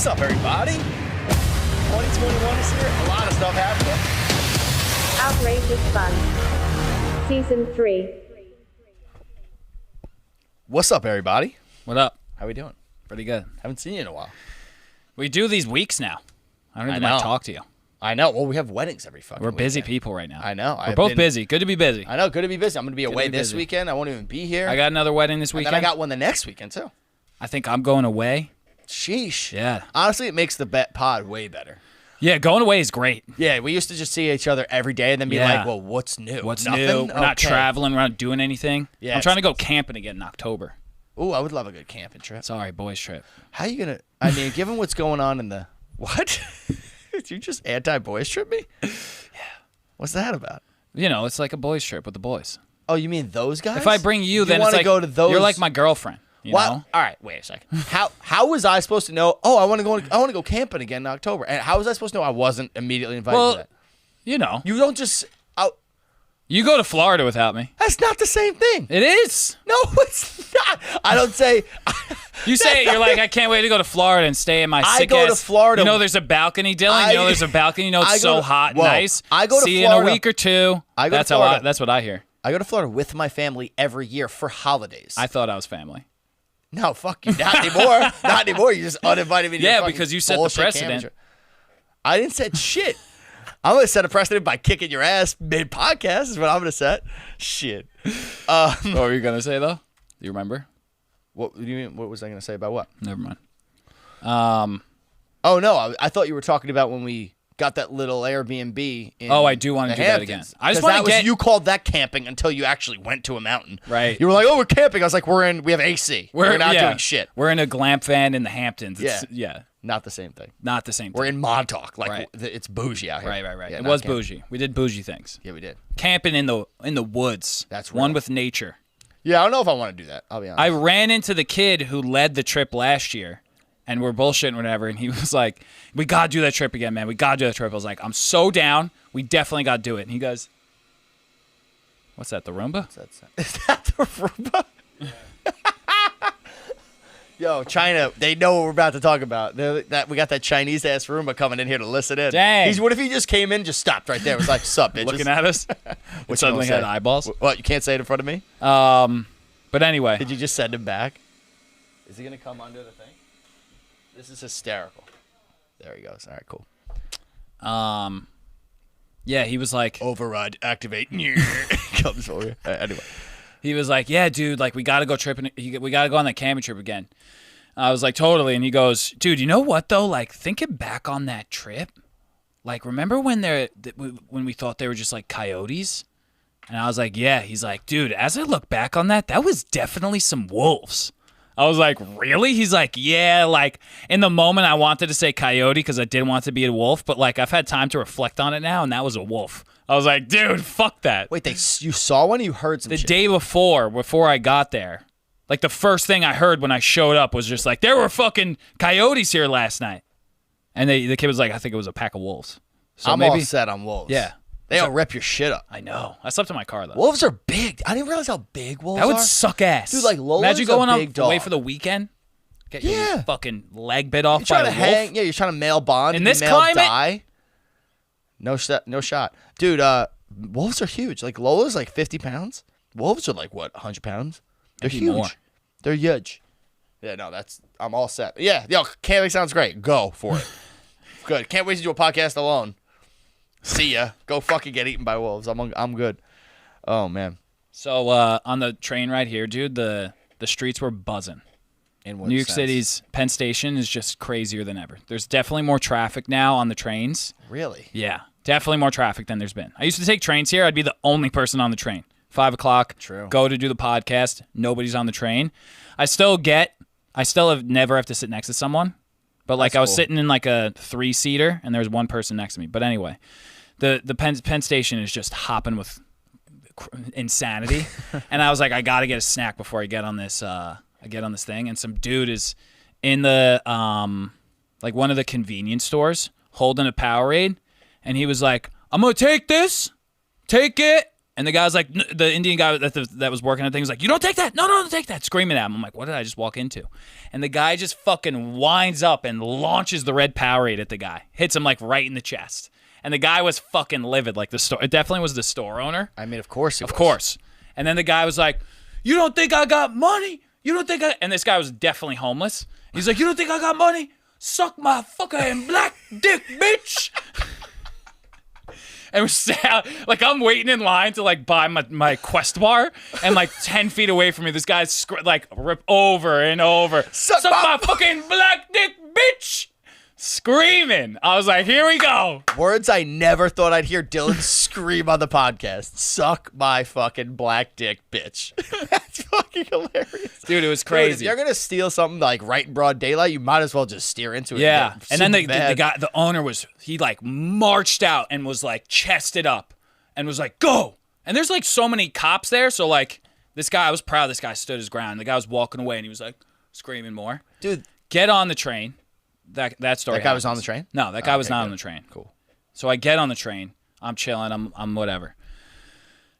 What's up, everybody? 2021 is here. A lot of stuff happening. Outrageous Fun. Season 3. What's up, everybody? What up? How we doing? Pretty good. Haven't seen you in a while. We do these weeks now. I don't even know. like to talk to you. I know. Well, we have weddings every fucking We're busy weekend. people right now. I know. We're both busy. Good to be busy. I know. Good to be busy. I'm going to be away to be this busy. weekend. I won't even be here. I got another wedding this and weekend. then I got one the next weekend, too. I think I'm going away. Sheesh. Yeah. Honestly, it makes the pod way better. Yeah, going away is great. Yeah, we used to just see each other every day and then be Yeah. like, well, what's new? What's Nothing? new? We're not Okay. traveling. We're not doing anything. Yeah, I'm trying to go camping again in October. Ooh, I would love a good camping trip. Sorry, boys trip. How you going to, I mean, given what's going on in the, what? Did you just anti-boys trip me? Yeah. What's that about? You know, it's like a boys trip with the boys. Oh, you mean those guys? If I bring you, then wanna it's like go to those... you're like my girlfriend. You What? know? All right, wait a second. How was I supposed to know? Oh, I want to go camping again in October. And how was I supposed to know I wasn't immediately invited to that? You know, You don't just. you go to Florida without me. That's not the same thing. It is. No, it's not. I don't say. You say it, you're like, I can't wait to go to Florida and stay in my I sick go to ass. Florida- You know, there's a balcony, Dylan. You know, there's a balcony. You know, I it's go so to- hot, and whoa. nice. I go to See you in Florida- a week or two. I go to That's Florida. That's what I hear. I go to Florida with my family every year for holidays. I thought I was family. No, fuck you. Not anymore. Not anymore. You just uninvited me to your Yeah, fucking because you set the bullshit precedent. camping trip. I didn't set shit. I'm going to set a precedent by kicking your ass mid-podcast is what I'm going to set. Shit. What were you gonna say though? Do you remember? What do you mean? What was I going to say about what? Never mind. Oh, no. I thought you were talking about when we got that little Airbnb in Oh, I do wanna the do that again. Hamptons. I just 'Cause wanna that was- get- You called that camping until you actually went to a mountain. Right. You were like, oh, we're camping. I was like, we have AC. We're not yeah. doing shit. We're in a glamp van in the Hamptons. Yeah. Yeah. Not the same thing. Not the same We're thing. in Montauk. Like, Right. it's bougie out here. Right. Yeah, It not was camping. bougie. We did bougie things. Yeah, we did. Camping in the woods. That's one real. with nature. Yeah, I don't know if I want to do that. I'll be honest. I ran into the kid who led the trip last year, and we're bullshitting and whatever, and he was like, we got to do that trip again, man. We got to do that trip. I was like, I'm so down. We definitely got to do it. And he goes, what's that, the Roomba? Is that the Roomba? Yo, China, they know what we're about to talk about. We got that Chinese ass Roomba coming in here to listen in. Dang. What if he just came in, just stopped right there? It was like, sup, bitches. Looking at us. What It you suddenly gonna had say? eyeballs. What, you can't say it in front of me? But anyway, Did you just send him back? Is he going to come under the thing? This is hysterical. There he goes. All right, cool. yeah, he was like, Override, activate. Comes for you. Anyway. he was like, yeah, dude, like we got to go tripping. We got to go on that camping trip again. I was like, totally. And he goes, dude, you know what though? Like thinking back on that trip, like remember when when we thought they were just like coyotes? And I was like, yeah. He's like, dude, as I look back on that was definitely some wolves. I was like, really? He's like, yeah, like in the moment I wanted to say coyote because I didn't want it to be a wolf, but like I've had time to reflect on it now and that was a wolf. I was like, dude, fuck that. Wait, you saw one or you heard some The shit? day before I got there, like the first thing I heard when I showed up was just like, there were fucking coyotes here last night. And the kid was like, I think it was a pack of wolves. So I'm maybe, all set on wolves. Yeah. They'll rip your shit up. I know. I slept in my car though. Wolves are big. I didn't realize how big wolves That would are. suck ass. Dude, like, Lola's imagine going a big away dog. for the weekend, get Yeah. your fucking leg bit off You're by trying a to wolf. hang. Yeah, you're trying to mail bond. In you this mail climate? die. No shot. Dude, wolves are huge. Like, Lola's like 50 pounds. Wolves are like, what, 100 pounds? They're Maybe huge. more. They're huge. Yeah, no, I'm all set. Yeah, yo, camping sounds great. Go for it. Good. Can't wait to do a podcast alone. See ya. Go fucking get eaten by wolves. I'm good. Oh, man. So on the train ride here, dude, the streets were buzzing. In what New York sense? City's Penn Station is just crazier than ever. There's definitely more traffic now on the trains. Really? Yeah, definitely more traffic than there's been. I used to take trains here. I'd be the only person on the train. 5 o'clock, True. go to do the podcast. Nobody's on the train. I still never have to sit next to someone. But like That's I was cool. sitting in like a 3-seater and there was one person next to me. But anyway, the Penn Station is just hopping with insanity. And I was like, I got to get a snack before I get on this thing. And some dude is in the like one of the convenience stores holding a Powerade. And he was like, I'm going to take it. And the guy was like, the Indian guy that was working at the thing was like, you don't take that. No, don't take that. Screaming at him. I'm like, what did I just walk into? And the guy just fucking winds up and launches the red Powerade at the guy. Hits him like right in the chest. And the guy was fucking livid. Like it definitely was the store owner. I mean, of course Of course. And then the guy was like, you don't think I got money? You don't think I... And this guy was definitely homeless. He's like, you don't think I got money? Suck my fucking black dick, bitch. And like I'm waiting in line to like buy my Quest bar, and like 10 feet away from me, this guy's like rip over and over. Suck my fucking black dick, bitch. Screaming. I was like, here we go. Words I never thought I'd hear Dylan scream on the podcast. Suck my fucking black dick, bitch. That's fucking hilarious. Dude, it was Dude, crazy. if you're going to steal something like right in broad daylight, you might as well just steer into it. Yeah. And then the guy, the owner he like marched out and was like chested up and was like, go. And there's like so many cops there. So like this guy, I was proud this guy stood his ground. The guy was walking away and he was like screaming more. Dude. Get on the train. That story. That guy was on the train? No, that guy was not on the train. Cool. So I get on the train. I'm chilling. I'm whatever.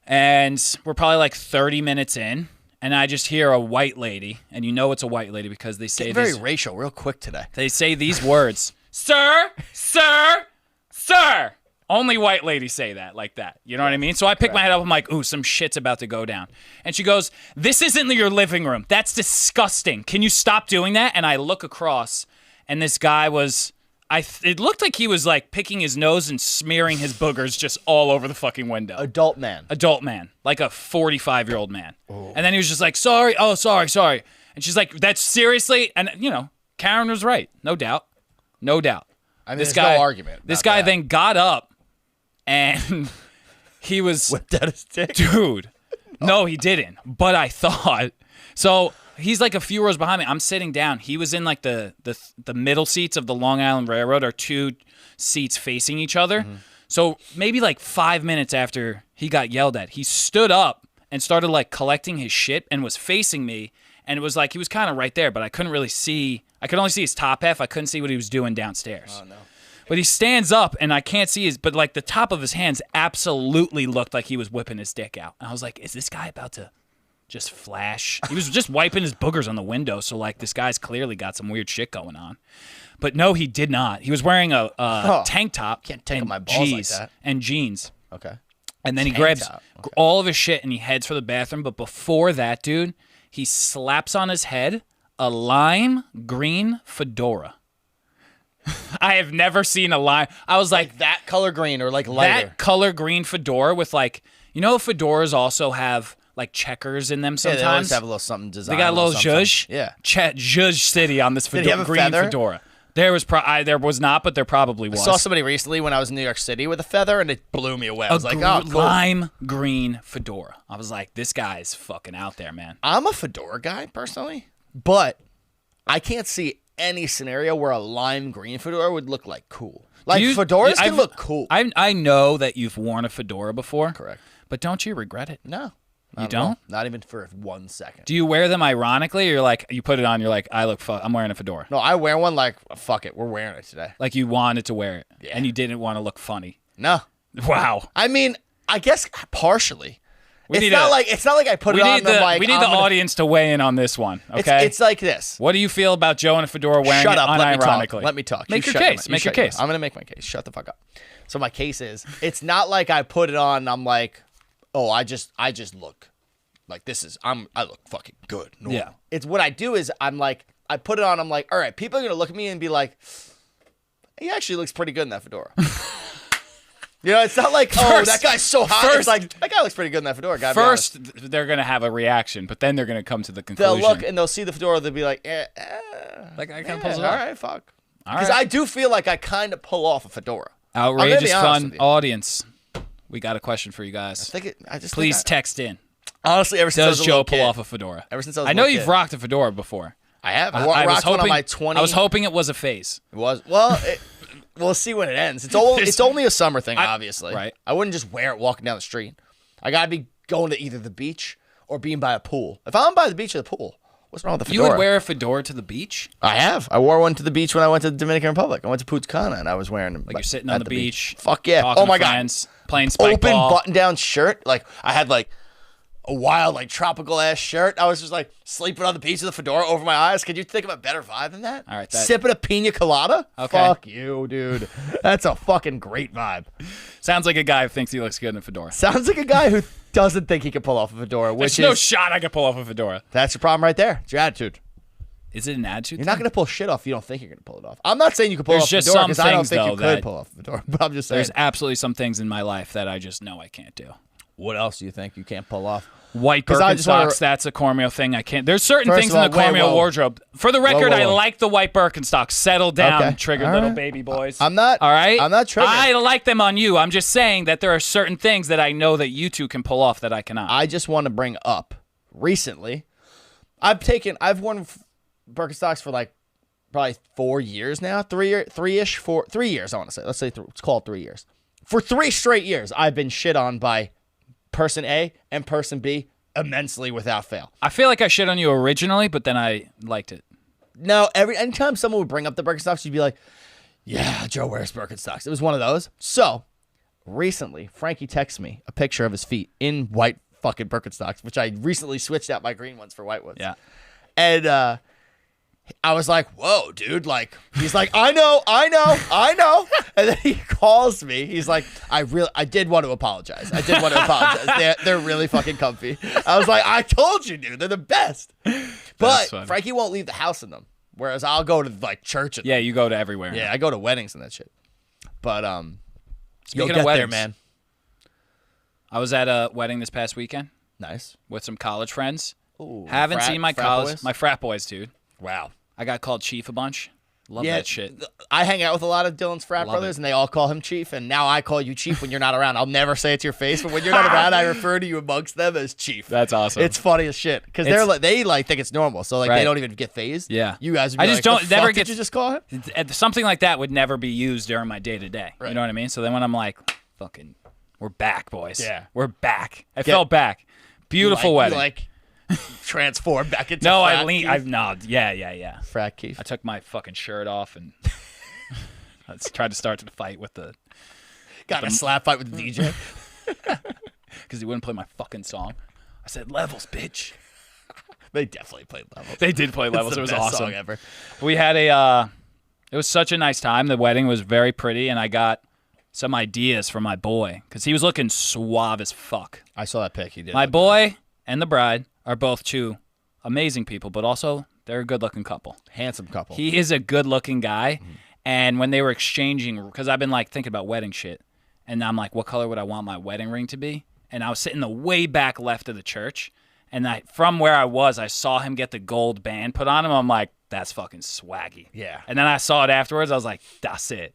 And we're probably like 30 minutes in, and I just hear a white lady, and you know it's a white lady because they say very racial real quick today. They say these words, sir, sir, sir. Only white ladies say that like that. You know what I mean? So I pick my head up. I'm like, ooh, some shit's about to go down. And she goes, this isn't your living room. That's disgusting. Can you stop doing that? And I look across. And this guy was, it looked like he was like picking his nose and smearing his boogers just all over the fucking window. Adult man. Like a 45-year-old man. Ooh. And then he was just like, sorry. And she's like, that's seriously? And, you know, Karen was right. No doubt. I mean, there's no argument. This guy then got up and he was. Whipped out his dick. Dude. No, he didn't. But I thought. So. He's like a few rows behind me. I'm sitting down. He was in like the middle seats of the Long Island Railroad, or two seats facing each other. Mm-hmm. So maybe like 5 minutes after he got yelled at, he stood up and started like collecting his shit and was facing me. And it was like he was kind of right there, but I couldn't really see. I could only see his top half. I couldn't see what he was doing downstairs. Oh, no. But he stands up and I can't see but like the top of his hands absolutely looked like he was whipping his dick out. And I was like, is this guy about to just flash? He was just wiping his boogers on the window, so like this guy's clearly got some weird shit going on. But no, he did not. He was wearing a tank top. Can't tangle my balls like that. And jeans. Okay. And then he grabs all of his shit and he heads for the bathroom. But before that, dude, he slaps on his head a lime green fedora. I have never seen a lime. I was like that color green or like lighter. That color green fedora with like, you know, fedoras also have like checkers in them sometimes. Yeah, they always have a little something designed. They got a little zhuzh. Yeah. Zhuzh City on this fedora, green feather? fedora. There was not, but there probably was. I saw somebody recently when I was in New York City with a feather, and it blew me away. I was like, oh, cool. Lime green fedora. I was like, this guy's fucking out there, man. I'm a fedora guy, personally, but I can't see any scenario where a lime green fedora would look like cool. Like, fedoras can look cool. I know that you've worn a fedora before. Correct. But don't you regret it? No. You don't? Not even for 1 second. Do you wear them ironically, or you're like, you put it on, you're like, I'm wearing a fedora? No, I wear one like, fuck it, we're wearing it today. Like you wanted to wear it, yeah. And you didn't want to look funny. No. Wow. I mean, I guess partially. It's not like I put it on. We need the audience to weigh in on this one. Okay. It's like this. What do you feel about Joe in a fedora wearing it unironically? Let me talk. Make your case. Make your case. I'm gonna make my case. Shut the fuck up. So my case is, it's not like I put it on and I'm like, oh, I just look like I look fucking good. Normal. Yeah. It's what I do is I'm like, I put it on. I'm like, all right, people are gonna look at me and be like, he actually looks pretty good in that fedora. You know, it's not like, that guy's so hot. It's like, that guy looks pretty good in that fedora. First, they're going to have a reaction, but then they're going to come to the conclusion. They'll look and they'll see the fedora. They'll be like, like I kind of pulls it off. All right, fuck. Because I do feel like I kind of pull off a fedora. Outrageous fun audience. We got a question for you guys. Please text in. Honestly, ever since I was a little Joe pull off a fedora? Ever since I was I know you've rocked a fedora before. I have. I rocked one on my 20. I was hoping it was a phase. It was. Well, we'll see when it ends. It's only a summer thing, obviously. Right. I wouldn't just wear it walking down the street. I got to be going to either the beach or being by a pool. If I'm by the beach or the pool, what's wrong with the fedora? You would wear a fedora to the beach? I have. I wore one to the beach when I went to the Dominican Republic. I went to Punta Cana and I was wearing them. Like you're sitting on the beach. Fuck yeah. Oh my God. Playing spike open ball. button-down shirt. Like, I had, like, a wild, like, tropical-ass shirt. I was just, like, sleeping on the piece of the fedora over my eyes. Could you think of a better vibe than that? All right, Sipping a pina colada? Okay. Fuck you, dude. That's a fucking great vibe. Sounds like a guy who thinks he looks good in a fedora. Sounds like a guy who doesn't think he can pull off a fedora, which There's no is... shot I could pull off a fedora. That's your problem right there. It's your attitude. Is it an attitude? You're not going to pull shit off if you don't think you're going to pull it off. I'm not saying you can pull There's off just a fedora some because I don't things, think though, you could that- pull off a fedora, but I'm just saying. There's absolutely some things in my life that I just know I can't do. What else do you think you can't pull off? White 'Cause I just wanna- Birkenstocks, that's a Cormio thing. I can't. There's certain First things of all, in the wait, Cormio whoa. wardrobe. For the record, whoa, I whoa. like the white Birkenstocks. Settle down, Okay. triggered All little right. baby boys. I'm not- All right. I'm not triggered. I like them on you. I'm just saying that there are certain things that I know that you two can pull off that I cannot. I just want to bring up recently, I've worn Birkenstocks for like probably 4 years now, 3 years, I want to say. Let's say let's call it 3 years. For 3 straight years, I've been shit on by person A and person B immensely without fail. I feel like I shit on you originally, but then I liked it. No, anytime someone would bring up the Birkenstocks, you'd be like, yeah, Joe wears Birkenstocks. It was one of those. So recently, Frankie texts me a picture of his feet in white fucking Birkenstocks, which I recently switched out my green ones for white ones. Yeah. And I was like, whoa, dude. Like, he's like, I know. And then he calls me. He's like, I did want to apologize. They're really fucking comfy. I was like, I told you, dude. They're the best. But funny. Frankie won't leave the house in them. Whereas I'll go to like church. Yeah, you go to everywhere. Yeah, I go to weddings and that shit. But Speaking you'll of get there, weddings, man. I was at a wedding this past weekend Nice. with some college friends. Ooh, Haven't seen my frat college, boys? my frat boys, dude. Wow. I got called Chief a bunch. Love that shit. I hang out with a lot of Dylan's frat Love brothers, it. and they all call him Chief. And now I call you Chief when you're not around. I'll never say it to your face, but when you're not around, I refer to you amongst them as Chief. That's awesome. It's funny as shit because they think it's normal, so like Right. they don't even get phased. Yeah. you guys. Would be I just like, don't- the never fuck get- Did you just call him? And something like that would never be used during my day to day. Right. You know what I mean? So then when I'm like, fucking, we're back, boys. Yeah. We're back. I felt back. Beautiful You wedding. like transform back into no, frat I lean. Keith? I've no. Yeah. frat Keith. I took my fucking shirt off and I tried to start the fight with the Got a slap fight with the DJ. because he wouldn't play my fucking song. I said levels, bitch. They definitely played levels. They did play levels. It's the It was best awesome. song ever. We had it was such a nice time. The wedding was very pretty, and I got some ideas for my boy because he was looking suave as fuck. I saw that pic. He did. My boy and the bride are both two amazing people, but also they're a good-looking couple. handsome couple. He is a good-looking guy, and when they were exchanging, because I've been like thinking about wedding shit, and I'm like, what color would I want my wedding ring to be? And I was sitting the way back left of the church, and from where I was, I saw him get the gold band put on him. I'm like, that's fucking swaggy. Yeah. And then I saw it afterwards. I was like, that's it.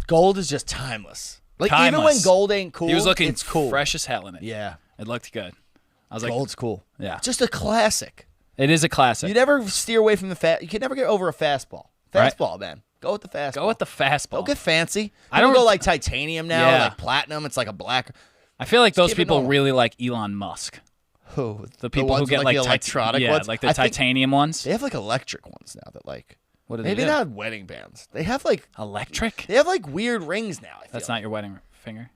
Gold is just timeless. Like even when Timeless. gold ain't cool, He was looking it's cool. fresh as hell in it. Yeah, It looked good. I was like, gold's cool. Yeah. Just a classic. it is a classic. You never steer away from the fast. You can never get over a fastball. Right. Fastball, man. Go with the fastball. Go with the fastball. Don't get fancy. I don't- go like titanium now, Yeah. like platinum. It's like a black. I feel like those keep it people normal. really like Elon Musk. Oh, The people ones who with, get like the electronic yeah, ones. like the I think titanium ones. They have like electric ones now that like. What do they Maybe do? not wedding bands. They have like Electric? weird rings now. I feel That's not your wedding finger.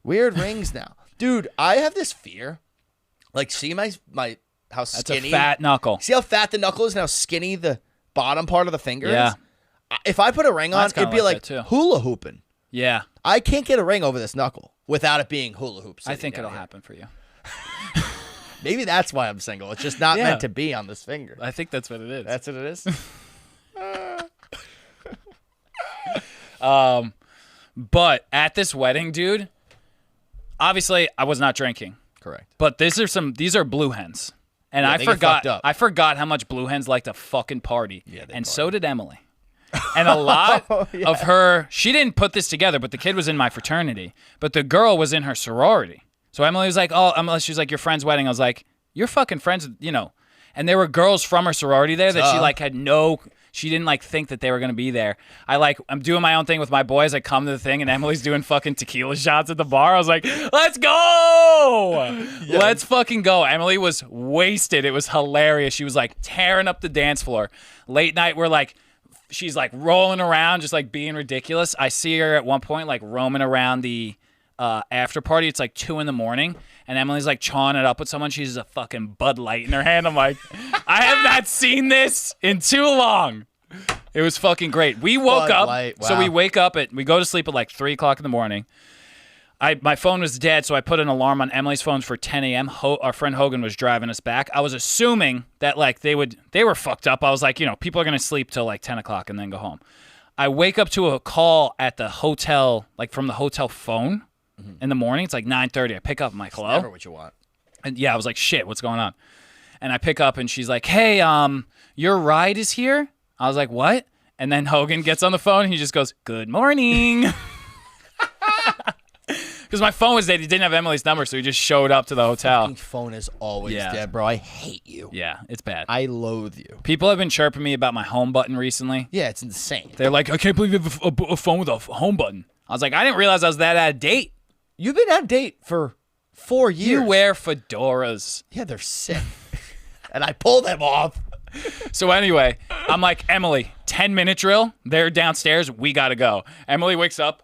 weird rings now, dude. I have this fear. Like, see my how That's skinny. a fat knuckle. See how fat the knuckle is and how skinny the bottom part of the finger Yeah. is? If I put a ring on, Mine's kinda it'd be like like that, too. hula hooping. Yeah. I can't get a ring over this knuckle without it being hula hoops. I think it'll happen for you. Maybe that's why I'm single. It's just not Yeah. meant to be on this finger. I think that's what it is. That's what it is. But at this wedding, dude, obviously I was not drinking. Correct. But these are blue hens. And Yeah, I they get forgot fucked up. I forgot how much blue hens like to fucking party. Yeah, they and party. so did Emily. And a lot Oh, yeah. of her, she didn't put this together, but the kid was in my fraternity. But the girl was in her sorority. So Emily was like, she was like, your friend's wedding. I was like, you're fucking friends, And there were girls from her sorority there that she like had she didn't like think that they were gonna be there. I'm doing my own thing with my boys. I come to the thing and Emily's doing fucking tequila shots at the bar. I was like, let's go! Let's fucking go. Emily was wasted. It was hilarious. She was like tearing up the dance floor. Late night, she's like rolling around, just like being ridiculous. I see her at one point like roaming around the after party. It's like 2 a.m. and Emily's like chawing it up with someone. She's a fucking Bud Light in her hand. I'm like, I have not seen this in too long. It was fucking great. We woke Bud up. Light, So wow. we go to sleep at like 3 o'clock in the morning. My phone was dead, so I put an alarm on Emily's phone for 10 a.m. Our friend Hogan was driving us back. I was assuming that like they were fucked up. I was like, people are going to sleep till like 10 o'clock and then go home. I wake up to a call at the hotel, like from the hotel phone in the morning. It's like 9:30. I pick up, I'm like, hello? Never what you want. And yeah, I was like, shit, what's going on? And I pick up and she's like, hey, your ride is here? I was like, what? And then Hogan gets on the phone and he just goes, good morning. Because my phone was dead. He didn't have Emily's number, so he just showed up to the hotel. Your phone is always Yeah. dead, bro. I hate you. Yeah, it's bad. I loathe you. People have been chirping me about my home button recently. Yeah, it's insane. They're like, I can't believe you have a phone with a home button. I was like, I didn't realize I was that out of date. You've been out of date for 4 years. You wear fedoras. Yeah, they're sick. And I pull them off. So anyway, I'm like, Emily, 10-minute drill. They're downstairs. We got to go. Emily wakes up.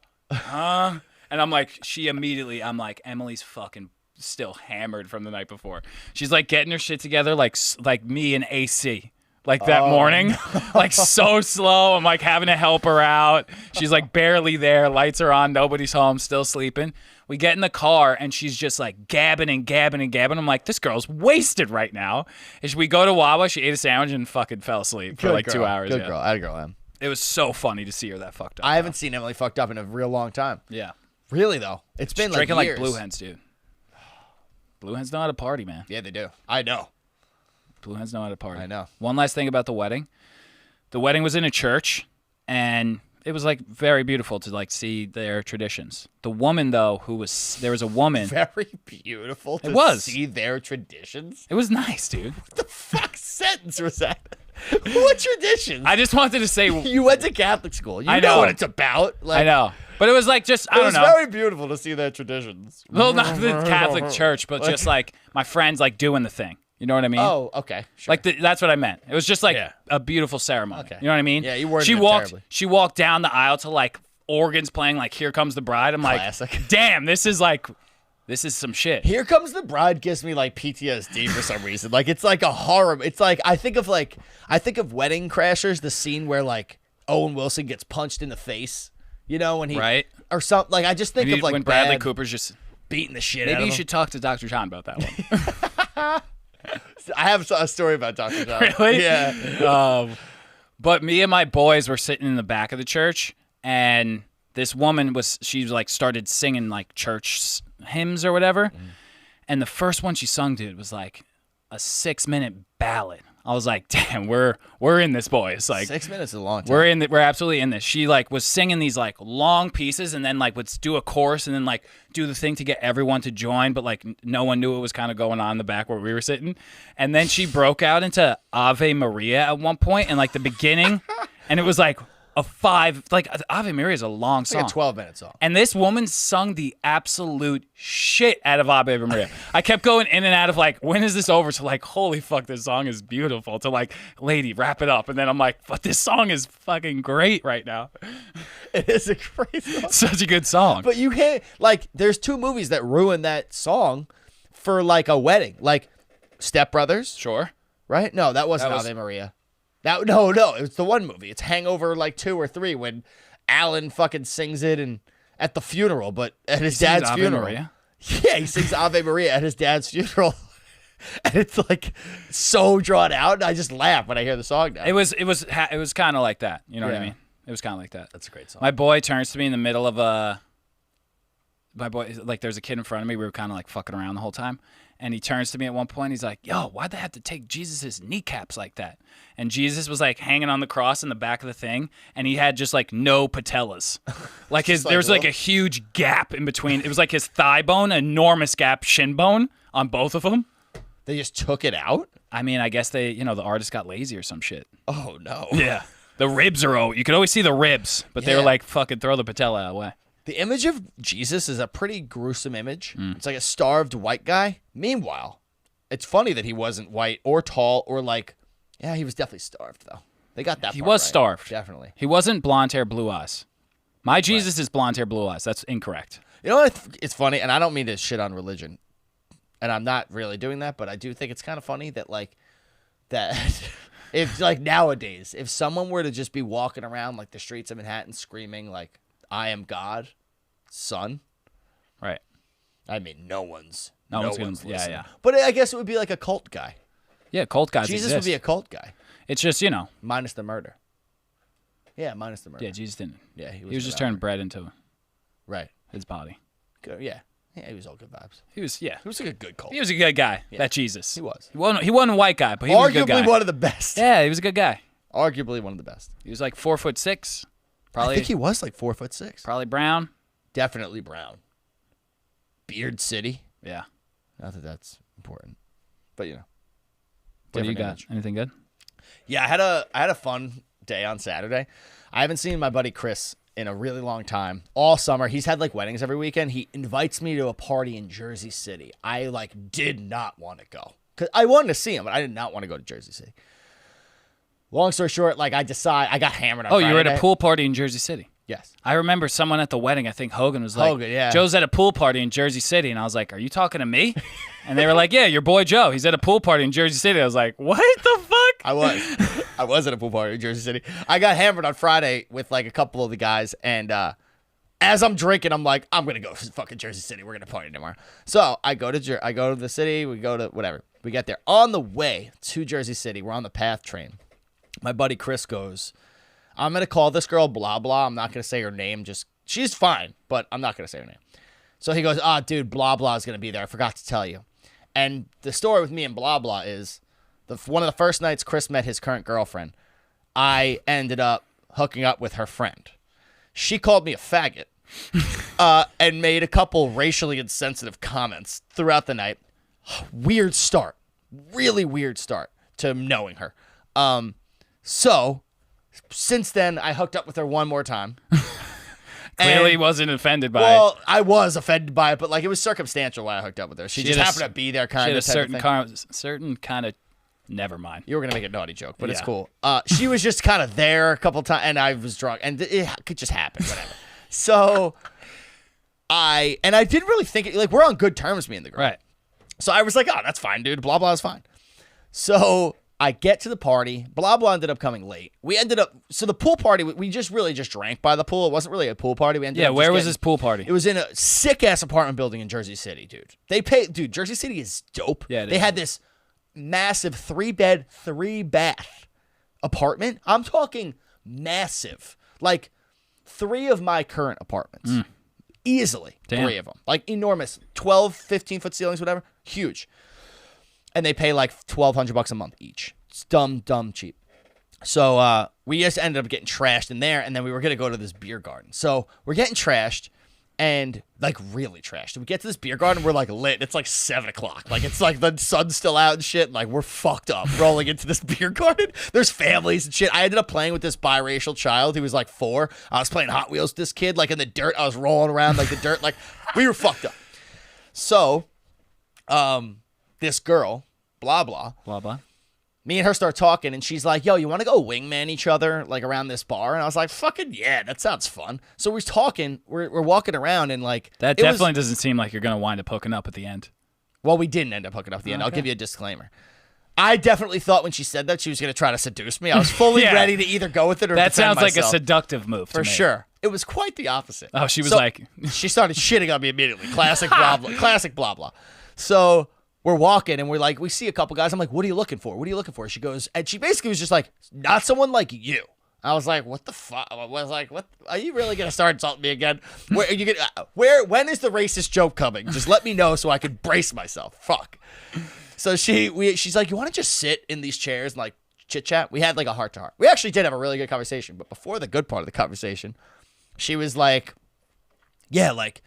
And I'm like, I'm like, Emily's fucking still hammered from the night before. She's like getting her shit together like me and AC. Like that morning, like so slow. I'm like having to help her out. She's like barely there. Lights are on. Nobody's home. Still sleeping. We get in the car and she's just like gabbing and gabbing and gabbing. I'm like, this girl's wasted right now. And we go to Wawa. She ate a sandwich and fucking fell asleep for like 2 hours. Good yeah. girl. Atta girl, Em. It was so funny to see her that fucked up. I haven't seen Emily fucked up in a real long time. Yeah. Really, though. It's been like Drinking years. like Blue Hens, dude. Blue Hens know how to party, man. Yeah, they do. I know. Blue Hens know how to party. I know. One last thing about the wedding. The wedding was in a church, and it was like very beautiful to like see their traditions. The woman, though, there was a woman. Very beautiful to It was. see their traditions. It was nice, dude. What the fuck sentence was that? What traditions? I just wanted to say, You went to Catholic school. You I know know. what it's about. Like, I know. But it was like just, I It don't was know. very beautiful to see their traditions. Well, not the Catholic church, but just like my friends like doing the thing. You know what I mean? Oh, okay. Sure. Like that's what I meant. It was just like Yeah. a beautiful ceremony. Okay. You know what I mean? Yeah, you worded She it walked. terribly. She walked down the aisle to like organs playing like "Here Comes the Bride." I'm Classic. like, damn, this is some shit. Here Comes the Bride gives me like PTSD for some reason. Like it's like a horror. It's like I think of Wedding Crashers, the scene where like Owen Wilson gets punched in the face. You know when he Right. or something. Like I just think of like when Bradley bad Cooper's just. beating the shit out Maybe of you him. should talk to Dr. John about that one. I have a story about Dr. John. Really? Yeah. But me and my boys were sitting in the back of the church, and this woman started singing like church hymns or whatever. And the first one she sung, dude, was like a 6-minute ballad. I was like, damn, we're in this, boys. Like 6 minutes is a long time. we're absolutely in this. She like was singing these like long pieces and then like would do a chorus and then like do the thing to get everyone to join, but like no one knew what was kind of going on in the back where we were sitting. And then she broke out into Ave Maria at one point in like the beginning, and it was like Ave Maria is a long It's song. like a 12-minute song. And this woman sung the absolute shit out of Ave Maria. I kept going in and out of like, when is this over? To like, holy fuck, this song is beautiful. To like, lady, wrap it up. And then I'm like, but this song is fucking great right now. It is a great song. Such a good song. But you can't, like, there's 2 movies that ruin that song for like a wedding. Like Step Brothers, Sure. right? No, that wasn't That was- Ave Maria. No, it's the one movie. It's Hangover like 2 or 3 when Alan fucking sings it and at the funeral, but at his sings dad's Ave funeral. Maria? Yeah, he sings Ave Maria at his dad's funeral. And it's like so drawn out, and I just laugh when I hear the song now. It was kind of like that. You know what I Yeah. mean? It was kind of like that. That's a great song. My boy turns to me in the middle of there's a kid in front of me. We were kind of like fucking around the whole time. And he turns to me at one point. He's like, yo, why'd they have to take Jesus' kneecaps like that? And Jesus was like hanging on the cross in the back of the thing. And he had just like no patellas. Like there was like a huge gap in between. It was like his thigh bone, enormous gap, shin bone on both of them. They just took it out? I mean, I guess the artist got lazy or some shit. Oh, no. Yeah. The ribs are you could always see the ribs, but they were Yeah. like, fucking throw the patella away. The image of Jesus is a pretty gruesome image. Mm. It's like a starved white guy. Meanwhile, it's funny that he wasn't white or tall or like, yeah, he was definitely starved though. They got that. He part was right. starved. Definitely. He wasn't blonde hair, blue eyes. My Jesus is blonde hair, blue eyes. That's incorrect. You know what? It's funny, and I don't mean to shit on religion, and I'm not really doing that, but I do think it's kind of funny that if like nowadays, if someone were to just be walking around like the streets of Manhattan screaming like "I am God, son," Right. I mean, no one's gonna. listening. Yeah. But I guess it would be like a cult guy. Yeah, cult guys Jesus exist. would be a cult guy, It's just, minus the murder. Yeah, minus the murder. Yeah, Jesus didn't. Yeah, He was just without turning bread into right. his body. Good. Yeah, he was all good vibes. He was He was like a good cult. He was a good guy. That Jesus. He was. He wasn't a white guy, but he was a good guy. Arguably one of the best. Yeah, he was a good guy. Arguably one of the best. He was like 4'6". I Probably think he was like 4'6". probably brown. Definitely brown. Beard City. Yeah. Not that that's important, but you know. What do you different got? image. Anything good? Yeah, I had a fun day on Saturday. I haven't seen my buddy Chris in a really long time. All summer, he's had like weddings every weekend. He invites me to a party in Jersey City. I like did not want to go because I wanted to see him, but I did not want to go to Jersey City. Long story short, like I got hammered on Oh, you were at Friday a night. pool party in Jersey City. Yes. I remember someone at the wedding, I think Hogan was like, Hogan, yeah. Joe's at a pool party in Jersey City. And I was like, are you talking to me? And they were like, yeah, your boy Joe. He's at a pool party in Jersey City. I was like, what the fuck? I was at a pool party in Jersey City. I got hammered on Friday with like a couple of the guys, and as I'm drinking, I'm like, I'm gonna go to fucking Jersey City. We're gonna party tomorrow. So I go to the city. We go to whatever. We get there. On the way to Jersey City, we're on the PATH train. My buddy Chris goes, I'm gonna call this girl blah blah. I'm not gonna say her name. Just she's fine, but I'm not gonna say her name. So he goes, dude, blah blah is gonna be there. I forgot to tell you. And the story with me and blah blah is one of the first nights Chris met his current girlfriend, I ended up hooking up with her friend. She called me a faggot and made a couple racially insensitive comments throughout the night. Weird start. Really weird start to knowing her. So since then, I hooked up with her one more time. Clearly And- wasn't offended by it. Well, I was offended by it, but like it was circumstantial why I hooked up with her. She just had a happened to be there, She kind had of. a certain kind of, never mind. You were gonna make a naughty joke, but it's Yeah. cool. She was just kind of there a couple times, and I was drunk, and it could just happen, whatever. So I didn't really think it. Like we're on good terms, me and the girl. Right. So I was like, oh, that's fine, dude. Blah blah is fine. So I get to the party. Blah blah ended up coming late. So the pool party. We just really just drank by the pool. It wasn't really a pool party. We ended Yeah, up where just was getting- this pool party? It was in a sick ass apartment building in Jersey City, dude. Dude, Jersey City is dope. Yeah, it they is. had this massive 3-bed, 3-bath apartment. I'm talking massive. Like 3 of my current apartments. Easily. Damn. 3 of them. Like enormous. 12, 15-foot ceilings, whatever. Huge. And they pay like $1,200 a month each. It's dumb cheap. So we just ended up getting trashed in there, and then we were going to go to this beer garden. So we're getting trashed, and like really trashed. We get to this beer garden, we're like lit. It's like 7 o'clock. Like it's like the sun's still out and shit. And, like we're fucked up rolling into this beer garden. There's families and shit. I ended up playing with this biracial child who was like 4. I was playing Hot Wheels with this kid, like in the dirt. I was rolling around like the dirt. Like we were fucked up. So this girl, blah blah. Blah, blah. Me and her start talking, and she's like, yo, you want to go wingman each other, like, around this bar? And I was like, fucking yeah, that sounds fun. So we're talking, we're walking around, and, like... That it was- definitely doesn't seem like you're going to wind up hooking up at the end. Well, we didn't end up hooking up at the end. I'll Okay. give you a disclaimer. I definitely thought when she said that she was going to try to seduce me. I was fully Yeah. ready to either go with it or That defend sounds like a myself. seductive move to For me. sure. It was quite the opposite. Oh, she was So, like... she started shitting on me immediately. Classic blah blah. Classic blah blah. So we're walking and we're like, we see a couple guys. I'm like, what are you looking for? What are you looking for? She goes, and she basically was just like, not someone like you. I was like, what the fuck? I was like, what? Are you really gonna start insulting me again? Where are you gonna? When is the racist joke coming? Just let me know so I can brace myself. Fuck. So she's like, you want to just sit in these chairs and like chit chat? We had like a heart to heart. We actually did have a really good conversation, but before the good part of the conversation, she was like, yeah, like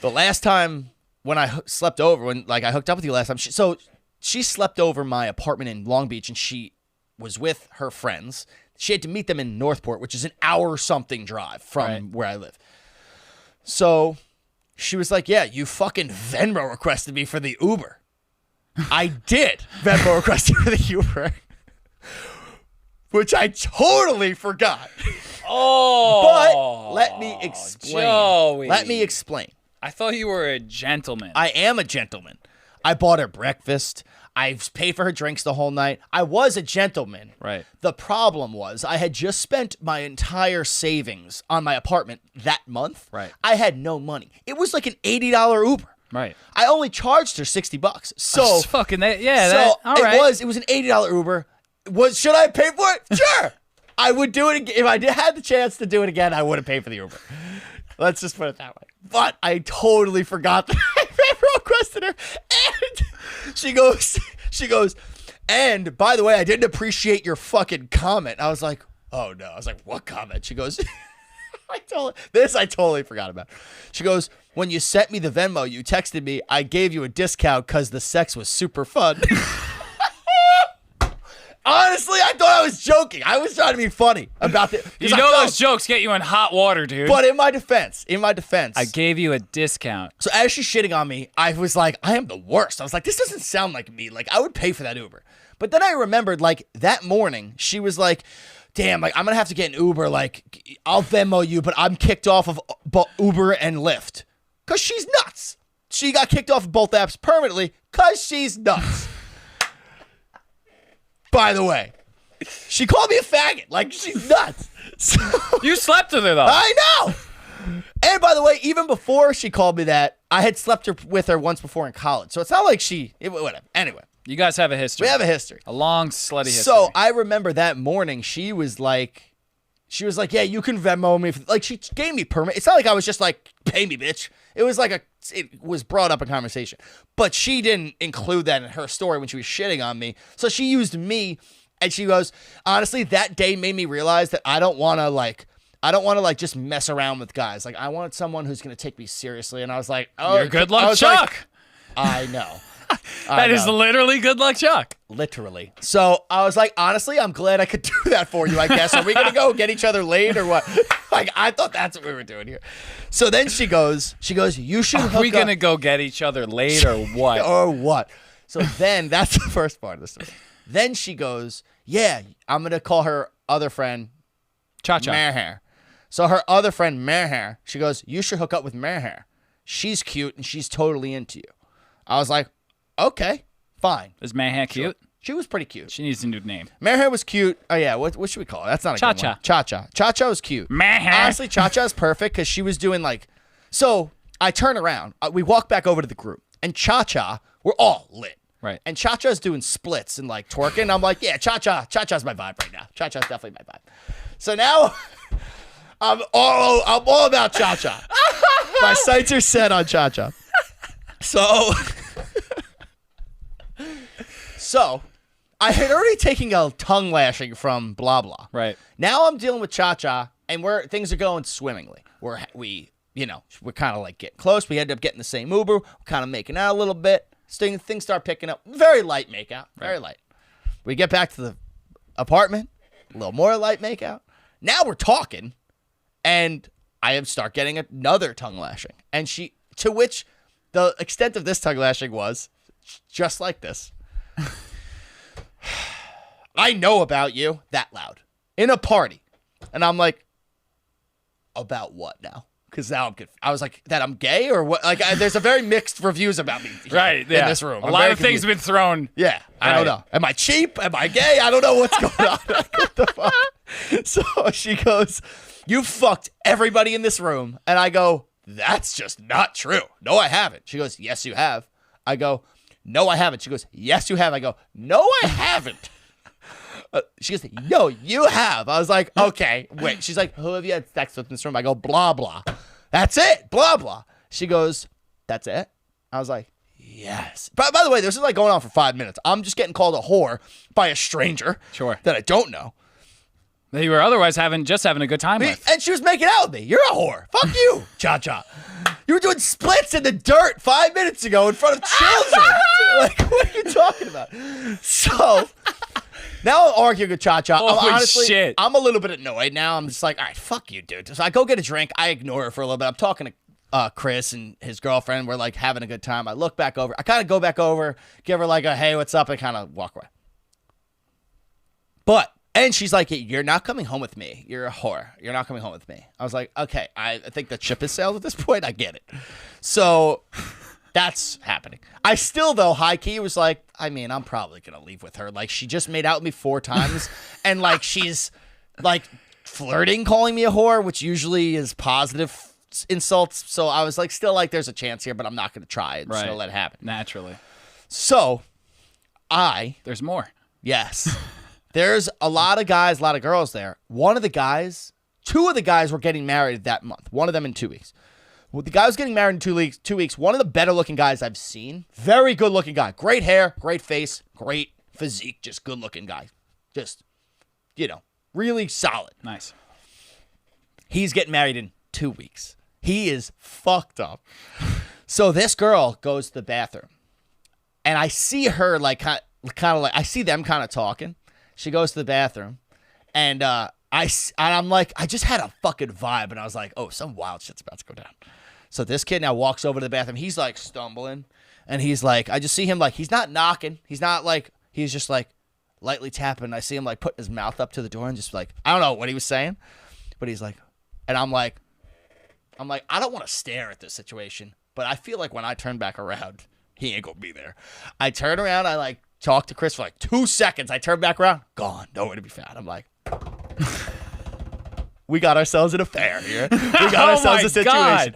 the last time when I slept over, when like I hooked up with you last time, she slept over my apartment in Long Beach, and she was with her friends. She had to meet them in Northport, which is an hour something drive from Right. where I live. So she was like, yeah, you fucking Venmo requested me for the Uber. I did Venmo request you for the Uber. which I totally forgot. Oh. But let me explain. Joey. Let me explain. I thought you were a gentleman. I am a gentleman. I bought her breakfast. I've paid for her drinks the whole night. I was a gentleman. Right. The problem was I had just spent my entire savings on my apartment that month. Right. I had no money. It was like an $80 Uber. Right. I only charged her $60. So That's fucking that. Yeah. so all right. it was an $80 Uber. Should I pay for it? Sure. I would do it again. If I had the chance to do it again, I would have paid for the Uber. Let's just put it that way. But I totally forgot that I requested her. And she goes, and by the way, I didn't appreciate your fucking comment. I was like, oh no. I was like, what comment? She goes, I totally forgot about. She goes, when you sent me the Venmo, you texted me, I gave you a discount because the sex was super fun. Honestly, I thought I was joking. I was trying to be funny about it. You know those jokes get you in hot water, dude. But in my defense, I gave you a discount. So as she's shitting on me, I was like, I am the worst. I was like, this doesn't sound like me. Like, I would pay for that Uber. But then I remembered, like, that morning, she was like, damn, like, I'm going to have to get an Uber. Like, I'll Venmo you, but I'm kicked off of Uber and Lyft. Because she's nuts. She got kicked off of both apps permanently because she's nuts. By the way, she called me a faggot. Like, she's nuts. So, You slept with her, though. I know. And by the way, even before she called me that, I had slept with her once before in college. So it's not like whatever. Anyway. You guys have a history. We have a history. A long, slutty history. So I remember that morning, she was like, yeah, you can Venmo me. Like, she gave me permit. It's not like I was just like, pay me, bitch. It was like it was brought up in conversation. But she didn't include that in her story when she was shitting on me. So she used me, and she goes, honestly, that day made me realize that I don't want to just mess around with guys. Like, I want someone who's going to take me seriously. And I was like, oh, You're good luck, Chuck. I know. That is literally good luck, Chuck. Literally. So I was like, honestly, I'm glad I could do that for you, I guess. Are we going to go get each other laid or what? Like, I thought that's what we were doing here. So then she goes, you should hook up. Are we going to go get each other laid or what? Or what? So then that's the first part of the story. Then she goes, yeah, I'm going to call her other friend, Cha-Cha. Meher. So her other friend, Meher, she goes, you should hook up with Meher. She's cute and she's totally into you. I was like, okay, fine. Is Meher cute? She was pretty cute. She needs a new name. Meher was cute. Oh, yeah. What should we call her? That's not a good Cha-Cha. one. Cha-Cha. Cha-Cha was cute. Meher. Honestly, Cha-Cha is perfect because she was doing like... So I turn around. We walk back over to the group. And Cha-Cha, we're all lit. Right. And Cha-Cha's doing splits and like twerking. I'm like, yeah, Cha-Cha. Cha-Cha's my vibe right now. Cha-Cha's definitely my vibe. So now I'm all about Cha-Cha. My sights are set on Cha-Cha. So I had already taken a tongue lashing from blah blah. Right. Now I'm dealing with Cha-Cha, and things are going swimmingly. We're kind of like getting close. We end up getting the same Uber. We're kind of making out a little bit. Things start picking up. Very light makeout. Very light. We get back to the apartment. A little more light makeout. Now we're talking, and I start getting another tongue lashing. And to which the extent of this tongue lashing was just like this. I know about you that loud in a party. And I'm like, about what now? Because now I was like, that I'm gay or what? Like, there's a very mixed reviews about me right, in this room. A lot of things have been thrown. Yeah, I don't know. Am I cheap? Am I gay? I don't know what's going on. Like, what the fuck? So she goes, you fucked everybody in this room. And I go, that's just not true. No, I haven't. She goes, yes, you have. I go, no, I haven't. She goes, yes, you have. I go, no, I haven't. She goes, no, you have. I was like, okay, wait. She's like, who have you had sex with in this room? I go, blah, blah. That's it. Blah, blah. She goes, that's it? I was like, yes. By the way, this is like going on for 5 minutes. I'm just getting called a whore by a stranger that I don't know. That you were otherwise having a good time with. And she was making out with me. You're a whore. Fuck you, Cha-Cha. You were doing splits in the dirt 5 minutes ago in front of children. Like, what are you talking about? So... Now I'm arguing with Cha-Cha. Holy shit. I'm a little bit annoyed now. I'm just like, all right, fuck you, dude. So I go get a drink. I ignore her for a little bit. I'm talking to Chris and his girlfriend. We're like having a good time. I look back over. I kind of go back over, give her like a, hey, what's up? And kind of walk away. But And she's like, you're not coming home with me. You're a whore. You're not coming home with me. I was like, okay, I think the ship is sailed at this point. I get it. So that's happening. I still, though, high key was like, I mean, I'm probably going to leave with her. Like, she just made out with me 4 times. And, like, she's, like, flirting, calling me a whore, which usually is positive insults. So I was like, still like, there's a chance here, but I'm not going to try. I'm just going to let it happen. Naturally. So There's more. Yes. There's a lot of guys, a lot of girls there. 2 of the guys were getting married that month. One of them in 2 weeks. Well, the guy was getting married in 2 weeks. One of the better looking guys I've seen. Very good looking guy. Great hair, great face, great physique. Just good looking guy. Just, really solid. Nice. He's getting married in 2 weeks. He is fucked up. So this girl goes to the bathroom. And I see her like kind of like, I see them kind of talking. She goes to the bathroom. And I'm like, I just had a fucking vibe. And I was like, oh, some wild shit's about to go down. So this kid now walks over to the bathroom. He's like stumbling. And he's like, I just see him like, he's not knocking. He's not like, he's just like lightly tapping. I see him like putting his mouth up to the door and just like, I don't know what he was saying. But he's like, and I'm like, I don't want to stare at this situation. But I feel like when I turn back around, he ain't gonna be there. I turn around, I like talk to Chris for like 2 seconds. I turn back around, gone, nowhere to be found. I'm like, we got ourselves an affair here. We got ourselves a situation. God.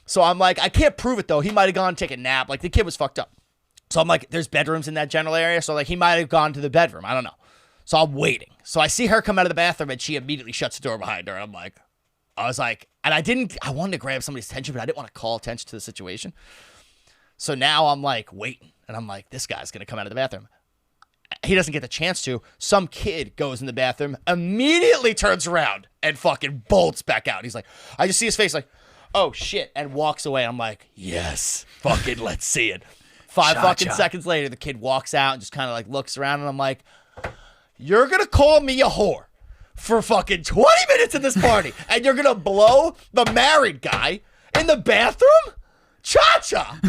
So I'm like, I can't prove it though. He might have gone to take a nap. Like the kid was fucked up. So I'm like, there's bedrooms in that general area. So like he might have gone to the bedroom. I don't know. So I'm waiting. So I see her come out of the bathroom and she immediately shuts the door behind her. And I was like, and I wanted to grab somebody's attention, but I didn't want to call attention to the situation. So now I'm like waiting. And I'm like, this guy's going to come out of the bathroom. He doesn't get the chance to. Some kid goes in the bathroom, immediately turns around and fucking bolts back out. He's like, I just see his face like, oh shit, and walks away. I'm like, yes, fucking let's see it. 5 fucking seconds later, the kid walks out and just kind of like looks around and I'm like, you're going to call me a whore for fucking 20 minutes at this party and you're going to blow the married guy in the bathroom? Cha-cha.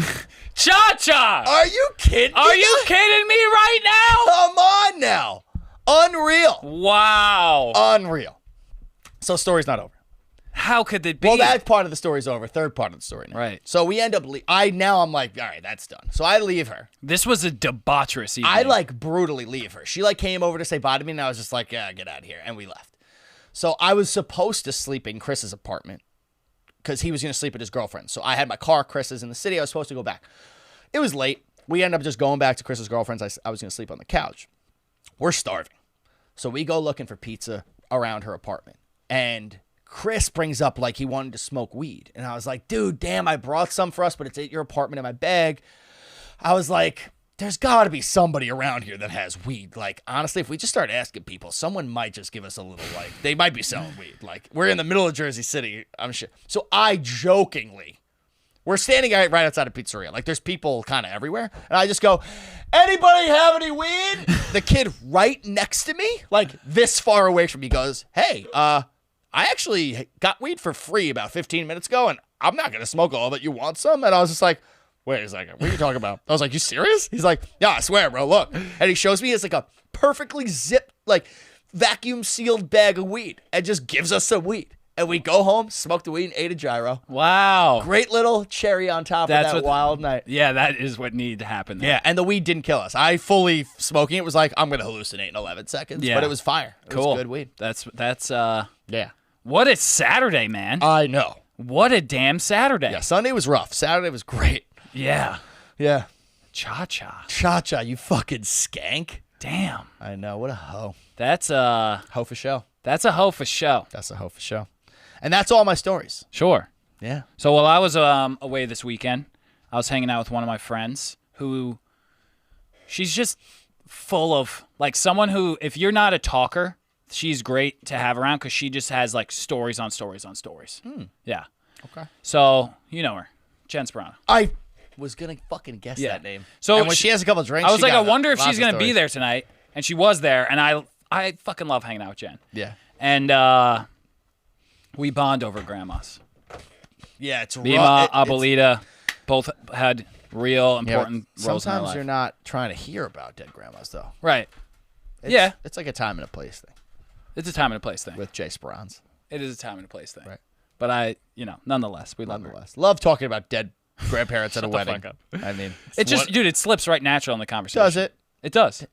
Cha-cha! Are you kidding me? Are you kidding me right now? Come on now. Unreal. Wow. Unreal. So story's not over. How could it be? Well, that part of the story's over. Third part of the story now. Right. So we end up, I'm like, all right, that's done. So I leave her. This was a debaucherous evening. I like brutally leave her. She like came over to say bye to me and I was just like, yeah, get out of here. And we left. So I was supposed to sleep in Chris's apartment because he was going to sleep with his girlfriend. So I had my car. Chris is in the city. I was supposed to go back. It was late. We ended up just going back to Chris's girlfriend's. I was going to sleep on the couch. We're starving. So we go looking for pizza around her apartment. And Chris brings up like he wanted to smoke weed. And I was like, dude, damn, I brought some for us, but it's at your apartment in my bag. I was like, there's got to be somebody around here that has weed. Like, honestly, if we just start asking people, someone might just give us a little, like, they might be selling weed. Like, we're in the middle of Jersey City, I'm sure. So I jokingly, we're standing right outside a pizzeria. Like, there's people kind of everywhere. And I just go, anybody have any weed? The kid right next to me, like this far away from me, goes, hey, I actually got weed for free about 15 minutes ago, and I'm not going to smoke all of it. You want some? And I was just like, wait a second, what are you talking about? I was like, you serious? He's like, yeah, I swear, bro, look. And he shows me it's like a perfectly zipped, like vacuum sealed bag of weed and just gives us some weed. And we go home, smoke the weed, and ate a gyro. Wow. Great little cherry on top of that wild night. Yeah, that is what needed to happen there. Yeah, and the weed didn't kill us. I fully smoking it was like, I'm going to hallucinate in 11 seconds. Yeah. But it was fire. It was good weed. That's yeah. What a Saturday, man. I know. What a damn Saturday. Yeah, Sunday was rough. Saturday was great. Yeah. Yeah. Cha-cha. Cha-cha, you fucking skank. Damn. I know. What a hoe. That's a hoe for show. That's a hoe for show. That's a hoe for show. And that's all my stories. Sure. Yeah. So while I was away this weekend, I was hanging out with one of my friends who, she's just full of, like, someone who, if you're not a talker, she's great to have around because she just has, like, stories on stories on stories. Yeah. Okay. So, you know her. Jen Sperano. I was going to fucking guess that name. So and when she has a couple of drinks, I was like, I wonder if she's going to be there tonight. And she was there. And I fucking love hanging out with Jen. Yeah. And we bond over grandmas. Yeah, it's Bima, Abuelita, both had real important roles in our life. Sometimes you're not trying to hear about dead grandmas, though. Right. Yeah. It's like a time and a place thing It's a time and a place thing. with Jay Speranz. It is a time and a place thing. Right. But nonetheless, we love her. Nonetheless, love talking about dead grandparents at a the wedding. fuck up. I mean, It just, dude, it slips right natural in the conversation. does it? It does.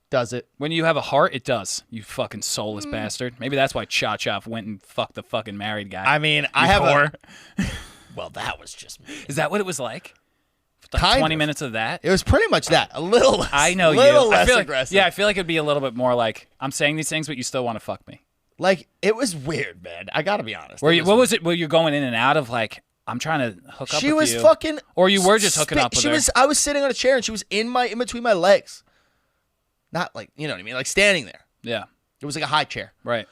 Does it? When you have a heart, it does. You fucking soulless bastard. Maybe that's why Cha went and fucked the fucking married guy. I mean, I You have whore. Well, that was just me. Is that what it was like? Like Kind 20 of. minutes of that? It was pretty much that. A little less. I know little you. less I feel like, aggressive. yeah, I feel like it'd be a little bit more like, I'm saying these things, but you still want to fuck me. Like, it was weird, man. I gotta be honest. What was it? Were you going in and out of like, I'm trying to hook up She with was you? fucking. Or you were just hooking up with she her? was. I was sitting on a chair and she was in between my legs. Not like, you know what I mean, like standing there. Yeah, It was like a high chair. right.